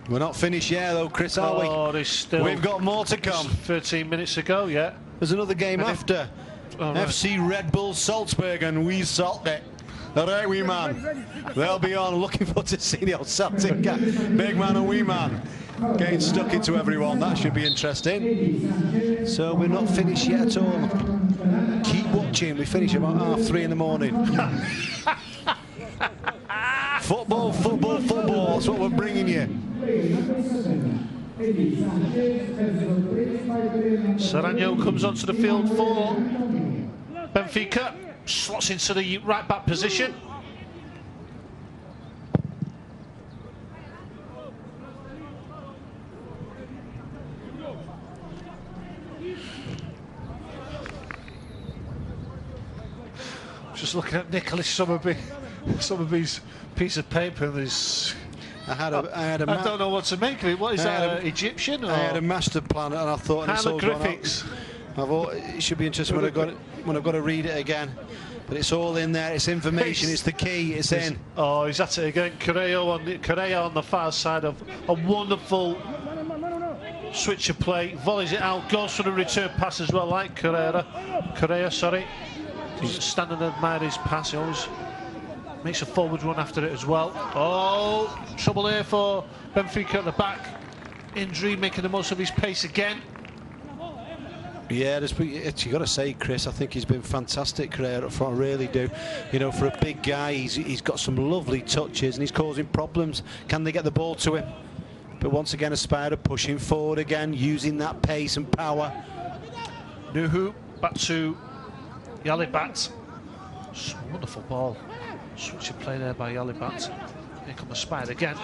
We're not finished yet, though, Chris, are we? Oh, there's still. We've got more to come. 13 minutes ago, yeah. There's another game after. Right. FC Red Bull Salzburg, and we salt it. All right, wee man. They'll be on. Looking forward to seeing the old Celtic guy. Big man and wee man getting stuck into everyone. That should be interesting. So we're not finished yet at all. Keep watching. We finish about 3:30 in the morning. Football, football, football. That's what we're bringing you. Serrano comes onto the field for Benfica. Slots into the right back position. Just looking at Nicholas Summerby's piece of paper. There's I don't know what to make of it. What is that? Egyptian? Or? I had a master plan, and I thought hieroglyphics. I thought it should be interesting when I've got to read it again. But it's all in there. It's information. It's the key. It's in. Oh, he's at it again. Correa on the far side of a wonderful switch of play. Volleys it out. Goes for the return pass as well, like Correa, sorry. He's standing and admire his pass. He always makes a forward run after it as well. Oh, trouble here for Benfica at the back. Injury, making the most of his pace again. Yeah, you got to say, Chris, I think he's been fantastic, Correa up front. I really do. You know, for a big guy, he's got some lovely touches and he's causing problems. Can they get the ball to him? But once again, Aspire pushing forward again, using that pace and power. Nuhu back to Yalibat. Wonderful ball. Switch of play there by Yalibat. Here comes Aspire again.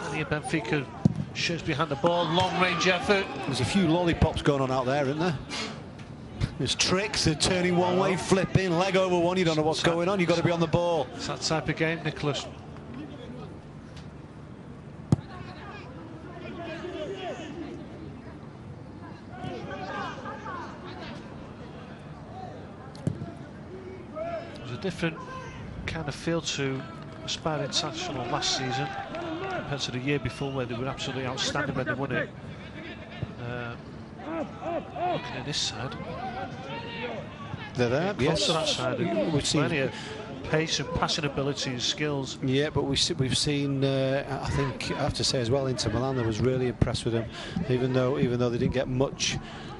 Plenty of Benfica shoots behind the ball, long range effort. There's a few lollipops going on out there, isn't there? There's tricks, they're turning one way, flipping, leg over one, you don't know what's going on, you've got to be on the ball. It's that type of game, Nicholas. There's a different kind of feel to Aspire International last season compared to the year before, where they were absolutely outstanding when they won it. Looking at this side, they're there. Close to that side. We've seen plenty of pace and passing ability and skills. Yeah, but we've seen. I think I have to say as well, Inter Milan, I was really impressed with them, even though they didn't get much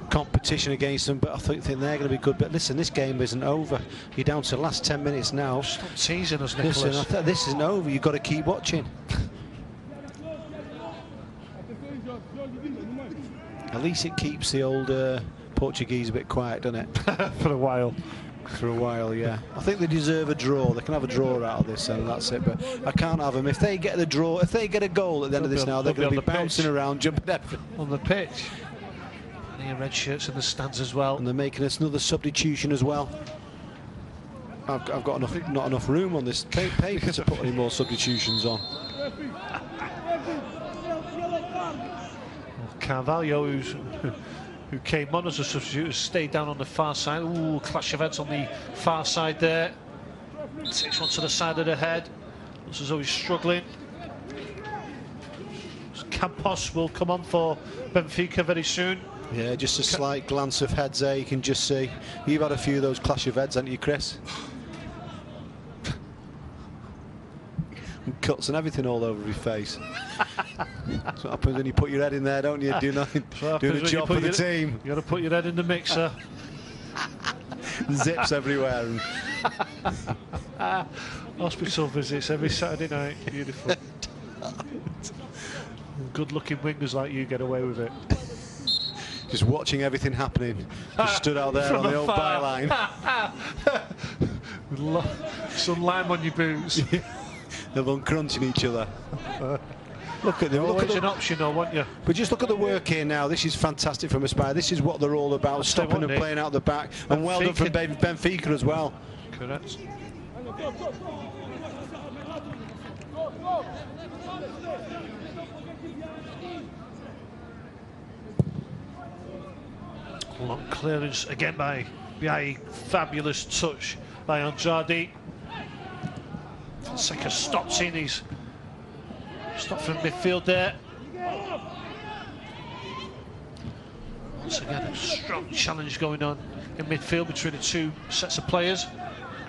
competition against them, but I think they're going to be good. But listen, this game isn't over. You're down to the last 10 minutes now. Stop teasing us, Nicholas. Listen, this isn't over. You've got to keep watching. At least it keeps the old Portuguese a bit quiet, doesn't it? For a while. For a while, yeah. I think they deserve a draw. They can have a draw out of this, and that's it. But I can't have them. If they get the draw, if they get a goal at the end of this now, they're going to be bouncing around, jumping everything. On the pitch. Plenty of red shirts in the stands as well. And they're making us another substitution as well. I've got not enough room on this paper to put any more substitutions on. Carvalho, who came on as a substitute, has stayed down on the far side. Ooh, clash of heads on the far side there. Takes one to the side of the head. Looks as though he's struggling. Campos will come on for Benfica very soon. Yeah, just a slight glance of heads there, you can just see. You've had a few of those clash of heads, haven't you, Chris? And cuts and everything all over your face. That's what happens when you put your head in there, don't you? Do nothing, doing a job for the team. You got to put your head in the mixer. Zips everywhere. Hospital visits every Saturday night. Beautiful. Good-looking wingers like you get away with it. Just watching everything happening. Just stood out there on the old byline. Some lime on your boots. Everyone crunching each other. Look at them. Always an option, though, won't you? But just look at the work here now. This is fantastic from Aspire. This is what they're all about, stopping and playing out the back. And well done from Benfica as well. Correct. Long clearance again by a fabulous touch by Andrade. Fonseca stops in his stop from midfield there. Once again, a strong challenge going on in midfield between the two sets of players.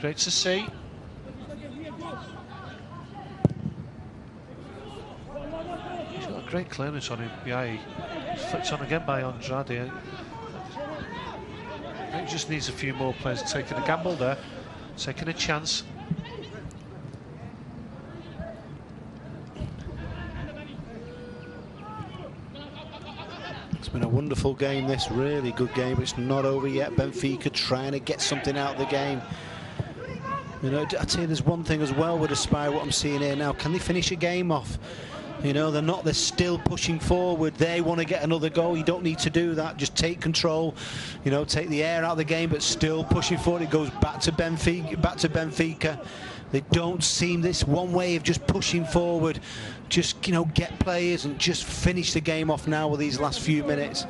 Great to see. He's got a great clearance on him. Yeah, he's flicked on again by Andrade. He just needs a few more players taking a gamble there, taking a chance. It's been a wonderful game, this really good game, but it's not over yet. Benfica trying to get something out of the game. You know, I tell you, there's one thing as well with Aspire, what I'm seeing here now. Can they finish a game off? You know, they're not, they're still pushing forward. They want to get another goal. You don't need to do that. Just take control, you know, take the air out of the game, but still pushing forward. It goes back to Benfica. They don't seem, this one way of just pushing forward. Just, you know, get players and just finish the game off now with these last few minutes.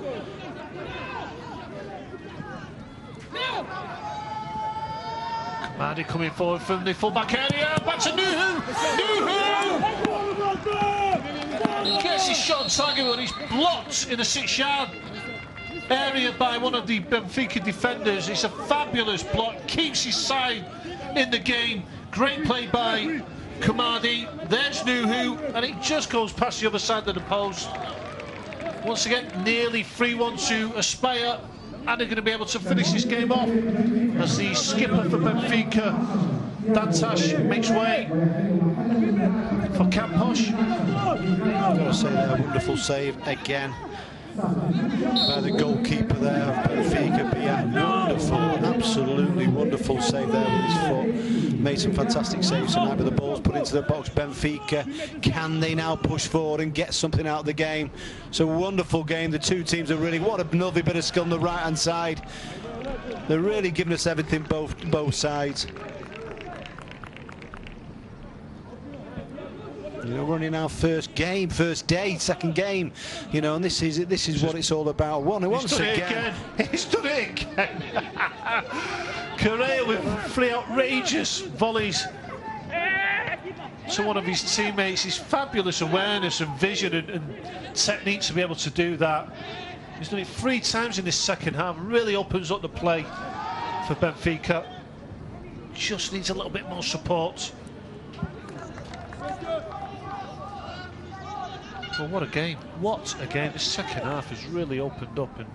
Kamadi coming forward from the full-back area. Back to Nuhu! Nuhu! Gets his shot on target, but he's blocked in the 6-yard area by one of the Benfica defenders. It's a fabulous block, keeps his side in the game. Great play by Kamadi. There's Nuhu, and it just goes past the other side of the post. Once again, nearly 3-1 to Aspire, and they're going to be able to finish this game off as the skipper for Benfica, Dantas, makes way for Campos. I've got to say there, a wonderful save again by the goalkeeper there of Benfica. But yeah, wonderful, absolutely wonderful save there with his foot. Made some fantastic saves tonight, but the ball's put into the box. Benfica, can they now push forward and get something out of the game? It's a wonderful game. The two teams are really, what another bit of skill on the right hand side. They're really giving us everything, both sides. You know, running our first game, first day, second game, you know, and this is what it's all about. Once again. He's done it again. Correa with 3 outrageous volleys to one of his teammates. His fabulous awareness and vision and technique to be able to do that. He's done it 3 times in this second half. Really opens up the play for Benfica. Just needs a little bit more support. Well, what a game. What a game. The second half has really opened up, and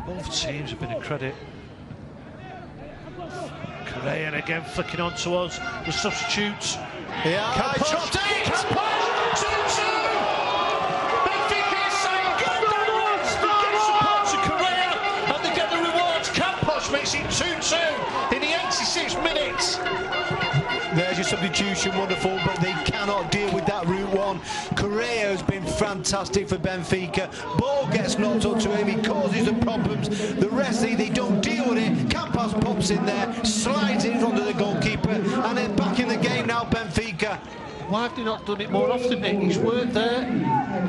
both teams have been a credit. Correa again flicking on to us. The substitutes. Yeah, Campos. dropped it! Campos! 2-2! Benfica is saying go! They get support to Correa and they get the rewards. Campos makes it 2-2 in the 86 minutes. There's your substitution, wonderful, but they cannot deal with that route one. Correa has been fantastic for Benfica. Ball gets knocked up to him, he causes the problems. The rest, they don't deal with it. Campos pops in there, slides it under the goalkeeper, and then back in the game now, Benfica. Why have they not done it more often, Nick? He's worked there.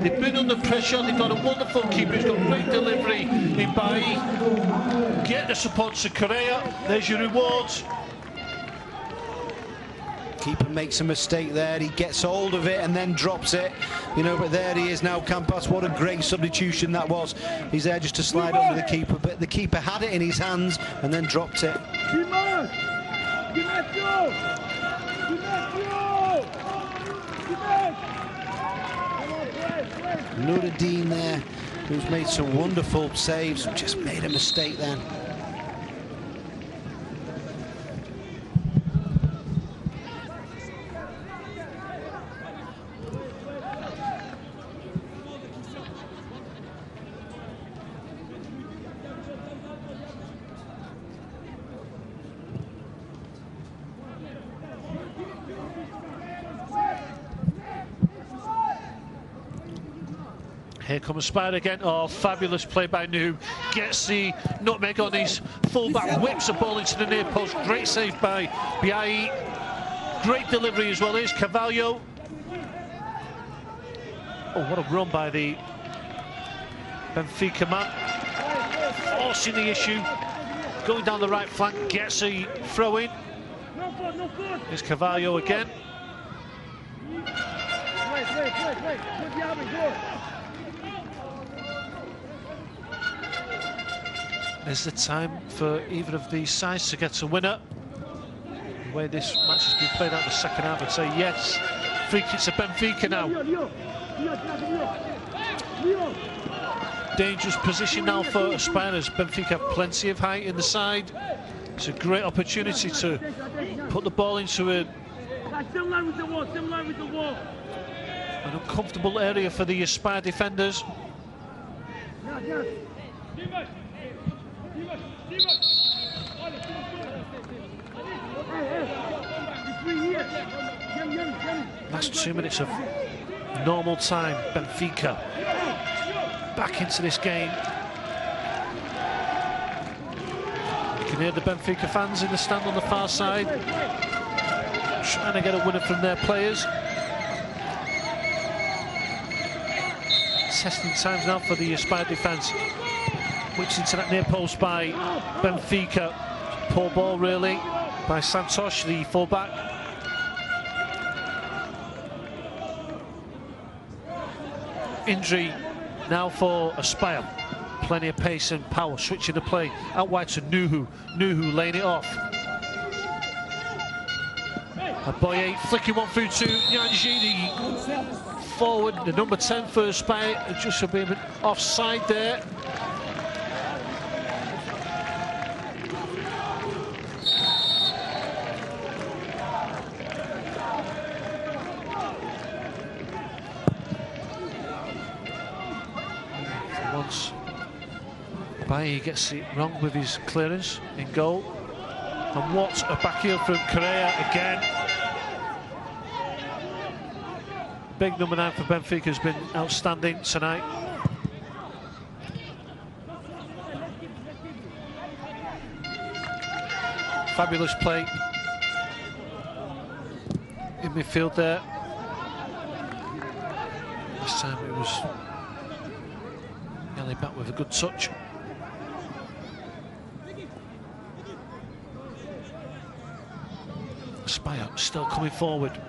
They've been under pressure. They've got a wonderful keeper. He's got great delivery in Bailly. Get the support to Correa. There's your rewards. Keeper makes a mistake there, he gets hold of it and then drops it, you know, but there he is now, Campos. What a great substitution that was. He's there just to slide under the keeper, but the keeper had it in his hands and then dropped it. Nuruddin there, who's made some wonderful saves, just made a mistake then. Here comes Spire again. Oh, fabulous play by Nuhu. Gets the nutmeg on his fullback, whips the ball into the near post. Great save by Biai. Great delivery as well. Here's Carvalho. Oh, what a run by the Benfica man. Forcing the issue. Going down the right flank. Gets a throw in. Here's Carvalho again. Is the time for either of these sides to get a winner? The way this match has been played out in the second half, I'd say yes. Free kick's to Benfica now. Dangerous position now for Aspire, as Benfica have plenty of height in the side. It's a great opportunity to put the ball into an uncomfortable area for the Aspire defenders. Last 2 minutes of normal time. Benfica back into this game. You can hear the Benfica fans in the stand on the far side trying to get a winner from their players. Testing times now for the Aspire defence. Whips into that near post by Benfica. Poor ball really by Santos, the fullback. Injury now for Aspire. Plenty of pace and power. Switching the play out wide to Nuhu. Nuhu laying it off. Aboye flicking one through to Nyanji, the forward, the number 10 for Aspire. Just a bit offside there. Once Baye gets it wrong with his clearance in goal. And what a back heel from Correa again. Big number 9 for Benfica has been outstanding tonight. Fabulous play in midfield there. This time it was nearly back with a good touch. Aspire still coming forward.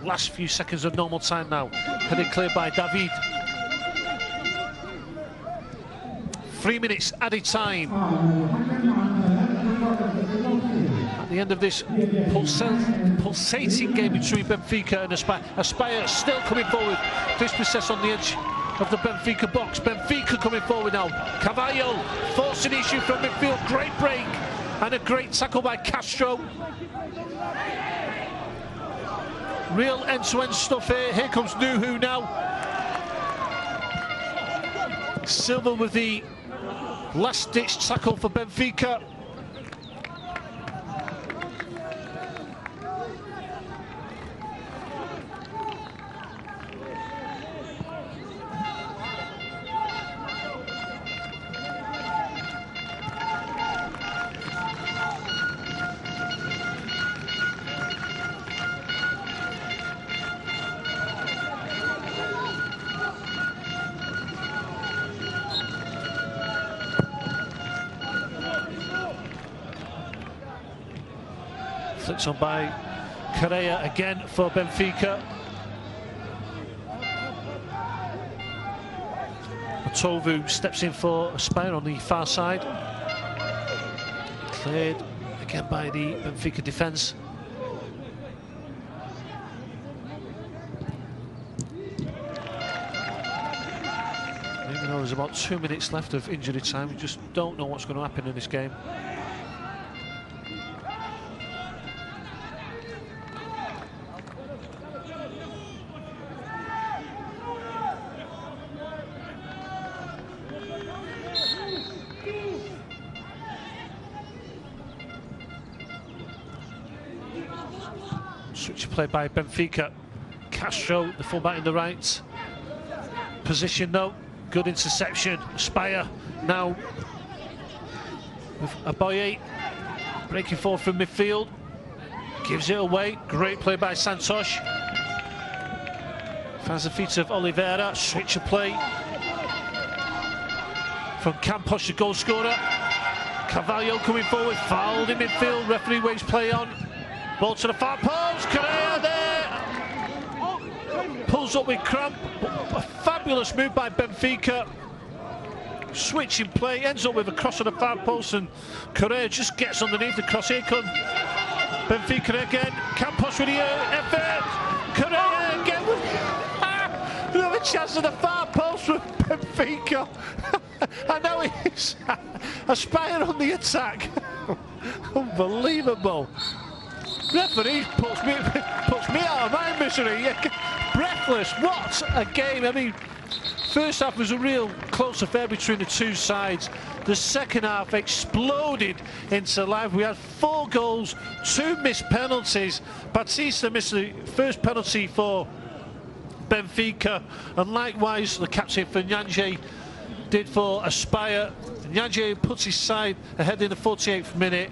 Last few seconds of normal time now. Headed clear by David. 3 minutes added time. At the end of this pulsating game between Benfica and Aspire. Aspire still coming forward. This possess on the edge of the Benfica box. Benfica coming forward now. Carvalho forcing the issue from midfield. Great break and a great tackle by Castro. Real end-to-end stuff here. Here comes Nuhu now. Silva with the last-ditch tackle for Benfica. Flicked on by Correa again for Benfica. Tovu steps in for Aspire on the far side. Cleared again by the Benfica defence. Even though there's about 2 minutes left of injury time, we just don't know what's going to happen in this game. Switch play by Benfica. Castro, the fullback in the right. position though. Good interception. Spire now with Aboye breaking forward from midfield. Gives it away. Great play by Santos. Finds the feet of Oliveira. Switch of play from Campos, the goal scorer. Carvalho coming forward. Fouled in midfield. Referee waves play on. Ball to the far post. Correa there. Pulls up with cramp. A fabulous move by Benfica. Switching play. Ends up with a cross on the far post. And Correa just gets underneath the cross. Here come Benfica again. Campos with the effort. Correa again with another chance at the far post from Benfica. And now it's Aspire on the attack. Unbelievable. Referee puts me out of my misery. Breathless. What a game. I mean, first half was a real close affair between the two sides. The second half exploded into life. We had 4 goals, 2 missed penalties. Batista missed the first penalty for Benfica, and likewise the captain for Nyanje did for Aspire. Nyanje puts his side ahead in the 48th minute,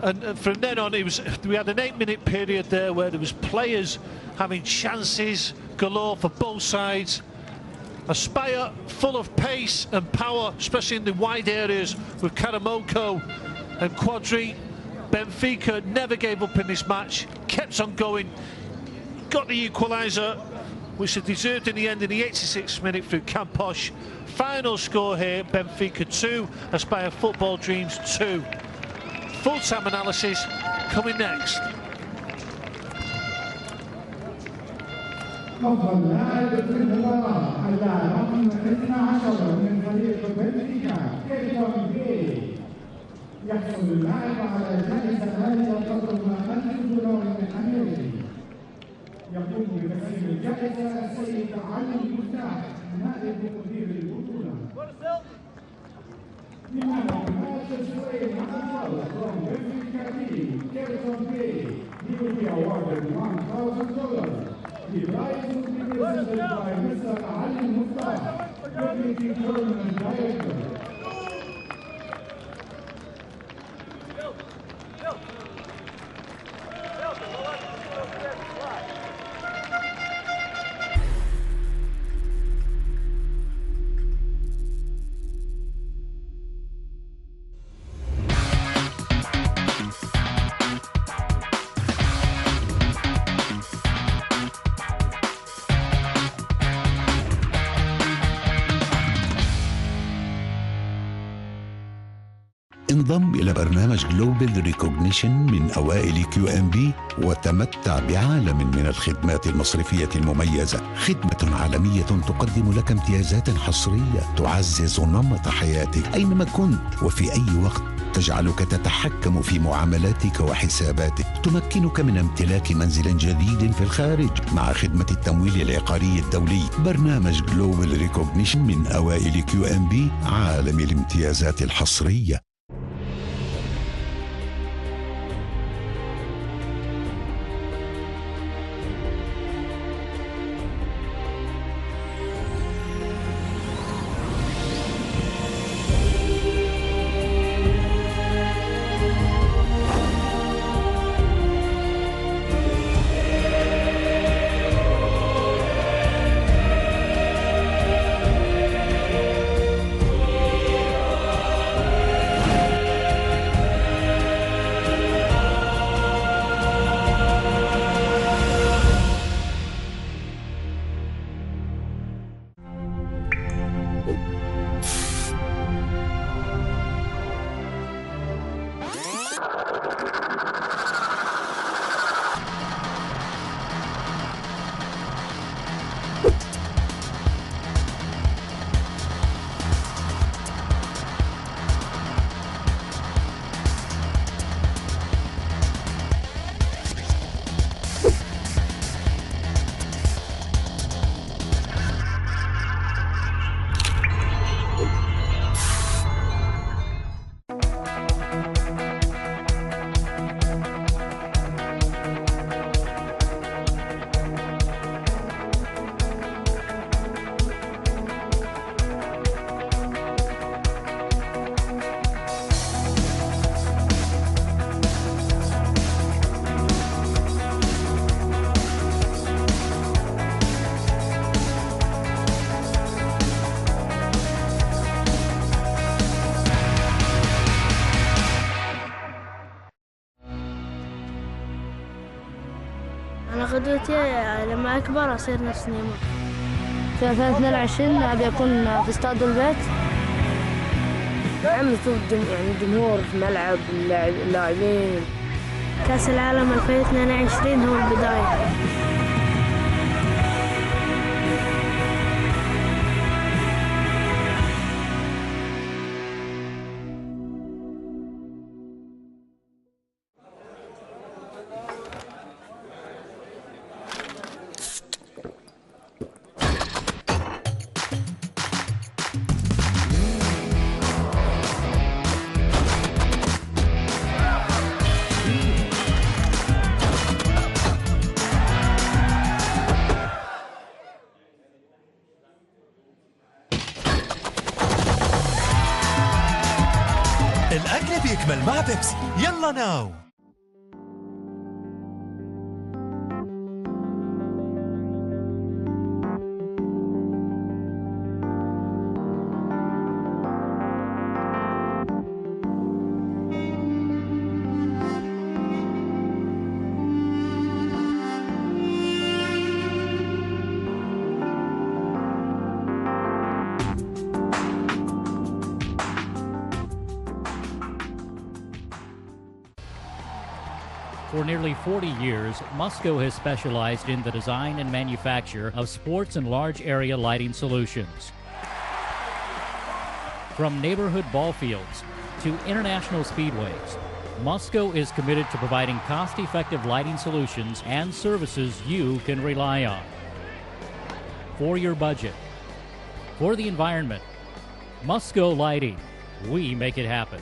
and from then on we had an 8-minute period there where there was players having chances galore for both sides. Aspire full of pace and power, especially in the wide areas with Karamoko and Quadri. Benfica never gave up in this match, kept on going, got the equaliser, which they deserved in the end in the 86th minute through Campos. Final score here, Benfica 2, Aspire Football Dreams 2. Full-time analysis coming next. أفضل لاعب في المباراة اللاعب رقم 12 من فريق بنفيكا كيرتون بي. يحصل اللاعب على جائزة مالية تقدر $1000 من أمريكي. يقوم بتسليم الجائزة السيد علي المفتاح نائب مدير البطولة. لماذا ما تسوي مع الفرق from Benfica team Keirton Bay? He will be awarded $1000. The prize will be presented by Mr. Ali Muftah, Deputy Tournament Director. انضم إلى برنامج جلوبال ريكوجنيشن من أوائل QMB وتمتع بعالم من الخدمات المصرفية المميزة. خدمة عالمية تقدم لك امتيازات حصرية تعزز نمط حياتك أينما كنت وفي أي وقت، تجعلك تتحكم في معاملاتك وحساباتك، تمكنك من امتلاك منزل جديد في الخارج مع خدمة التمويل العقاري الدولي. برنامج جلوبال ريكوجنيشن من أوائل QMB، عالم الامتيازات الحصرية. غدوتي لما أكبر أصير نفس نيمار. في 2022 أبي أكون في استاد البيت. عم نشوف يعني جمهور في ملعب اللاعبين. كأس العالم 2022 هو البداية. الأكل بيكمل مع بيبسي. يلا ناو. For nearly 40 years, Musco has specialized in the design and manufacture of sports and large area lighting solutions. From neighborhood ball fields to international speedways, Musco is committed to providing cost-effective lighting solutions and services you can rely on. For your budget, for the environment, Musco Lighting, we make it happen.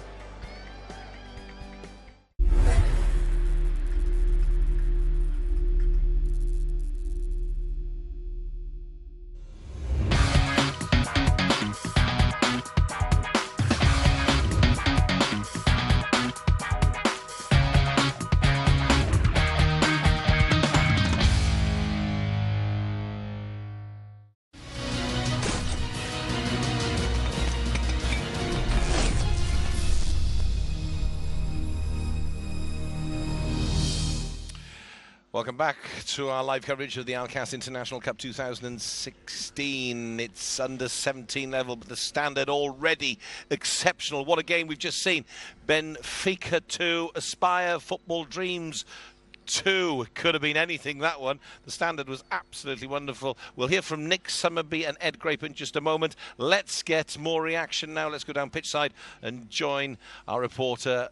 Welcome back to our live coverage of the Alcas International Cup 2016. It's under 17 level, but the standard already exceptional. What a game we've just seen. Benfica 2, Aspire Football Dreams 2. Could have been anything, that one. The standard was absolutely wonderful. We'll hear from Nick Summerby and Ed Grape in just a moment. Let's get more reaction now. Let's go down pitch side and join our reporter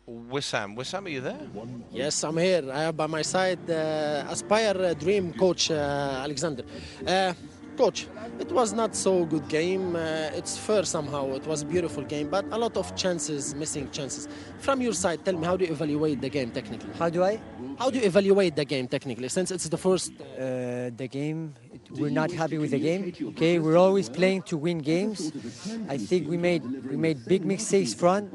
Wissam. Wissam, are you there? Yes, I'm here. I have by my side Aspire Dream coach Alexander. Coach, it was not so good game. It's fair somehow. It was a beautiful game, but a lot of chances, missing chances. From your side, tell me, how do you evaluate the game technically? How do I? How do you evaluate the game technically, since it's the first? The game, we're not happy with the game. Okay, we're always playing to win games. I think we made big mistakes front.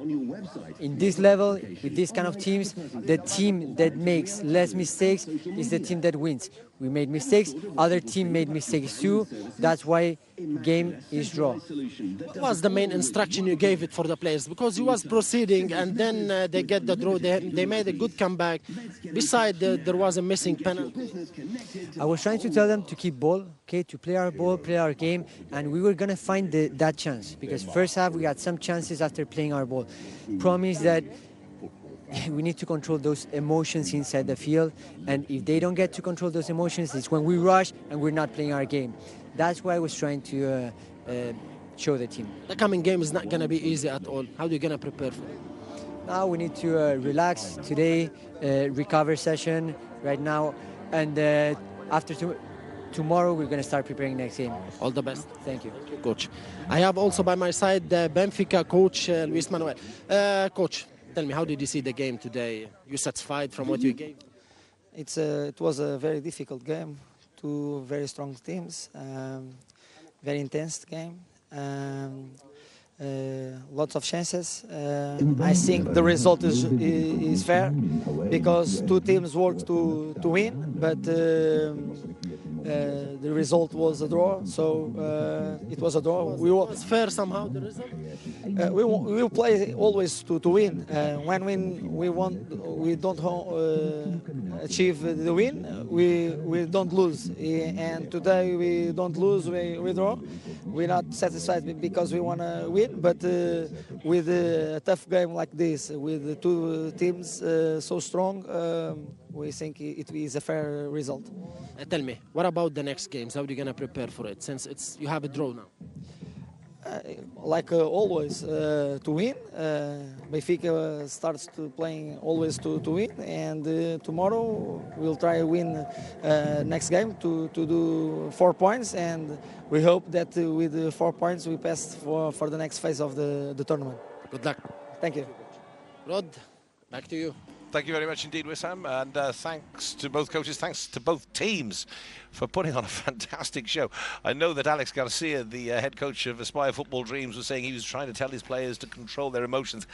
In this level, with these kind of teams, the team that makes less mistakes is the team that wins. We made mistakes, other team made mistakes too. That's why game is draw. What was the main instruction you gave it for the players? Because you was proceeding and then they get the draw. They made a good comeback. Besides, there was a missing penalty. I was trying to tell them to keep ball, okay, to play our ball, play our game, and we were gonna find that chance. Because first half we had some chances after playing our ball. Promise that we need to control those emotions inside the field, and if they don't get to control those emotions, it's when we rush and we're not playing our game. That's why I was trying to show the team. The coming game is not going to be easy at all. How are you going to prepare for it? Now we need to relax today, recover session right now, and after tomorrow we're going to start preparing next game. All the best. Thank you. Coach. I have also by my side the Benfica coach, Luis Manuel. Coach, tell me, how did you see the game today? You satisfied from what you gave? It was a very difficult game. Two very strong teams. Very intense game. Lots of chances. I think the result is fair because two teams work to win, but The result was a draw, so it was a draw. It's fair somehow, the result? We will play always to win. When we don't achieve the win, we don't lose. And today we don't lose, we draw. We're not satisfied because we want to win, but with a tough game like this, with the two teams so strong, we think it is a fair result. Tell me, what about the next games? How are you going to prepare for it, since you have a draw now? Like always, to win. Benfica starts to playing always to win, and tomorrow we'll try to win next game to do 4 points, and we hope that with the 4 points we pass for the next phase of the tournament. Good luck. Thank you. Rod, back to you. Thank you very much indeed, Wissam, and thanks to both coaches, thanks to both teams for putting on a fantastic show. I know that Alex Garcia, the head coach of Aspire Football Dreams, was saying he was trying to tell his players to control their emotions.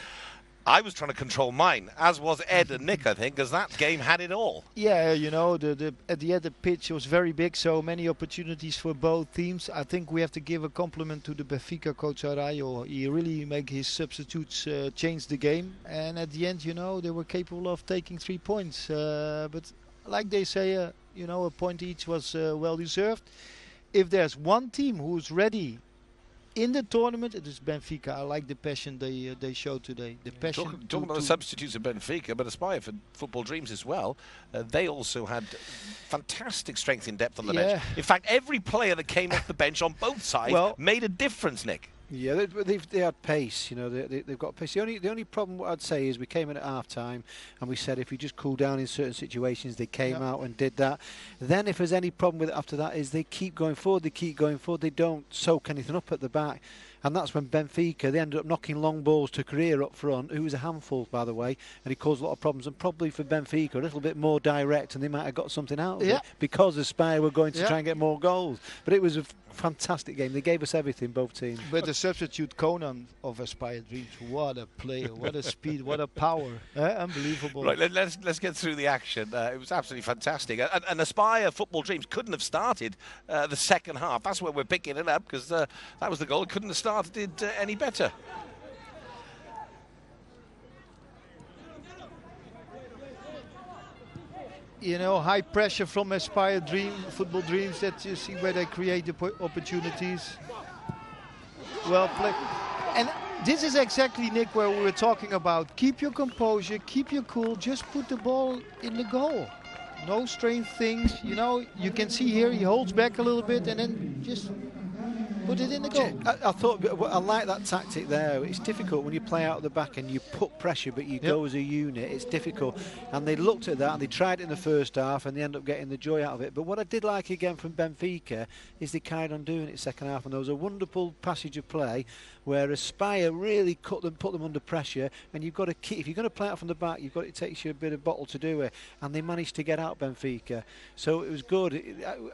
I was trying to control mine, as was Ed and Nick, I think, because that game had it all. Yeah, you know, at the end the pitch was very big, so many opportunities for both teams. I think we have to give a compliment to the Benfica coach Arayo. He really made his substitutes change the game, and at the end, you know, they were capable of taking 3 points. But like they say, you know, a point each was well deserved. If there's one team who's ready in the tournament, it is Benfica. I like the passion they showed today. The passion. Talking about the substitutes of Benfica, but Aspire for Football Dreams as well. They also had fantastic strength in depth on the bench. In fact, every player that came off the bench on both sides made a difference, Nick. Yeah, they had pace. You know, they've got pace. The only problem what I'd say is we came in at half time and we said if we just cool down in certain situations, they came out and did that. Then if there's any problem with it after that is they keep going forward. They don't soak anything up at the back. And that's when Benfica, they ended up knocking long balls to Career up front, who was a handful, by the way, and he caused a lot of problems. And probably for Benfica, a little bit more direct, and they might have got something out of it because Aspire were going to try and get more goals. But it was a fantastic game. They gave us everything, both teams. But the substitute Conan of Aspire Dreams, what a player, what a speed, what a power. Unbelievable. Right, let's get through the action. It was absolutely fantastic. And Aspire Football Dreams couldn't have started the second half. That's where we're picking it up, because that was the goal. It couldn't have started any better. You know, high pressure from Aspire Football Dreams, that you see where they create the opportunities. Well played. And this is exactly, Nick, where we were talking about. Keep your composure, keep your cool, just put the ball in the goal. No strange things, you know, you can see here he holds back a little bit and then just put it in the goal. I like that tactic there. It's difficult when you play out of the back and you put pressure, but you go as a unit. It's difficult. And they looked at that and they tried it in the first half and they ended up getting the joy out of it. But what I did like again from Benfica is they carried on doing it second half, and there was a wonderful passage of play where Aspire really put them under pressure, and you've got to keep, if you're going to play out from the back, you've got, it takes you a bit of bottle to do it, and they managed to get out Benfica, so it was good.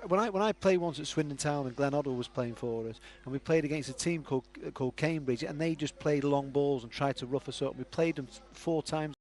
When I played once at Swindon Town and Glenn Oddle was playing for us, and we played against a team called Cambridge, and they just played long balls and tried to rough us up. We played them 4 times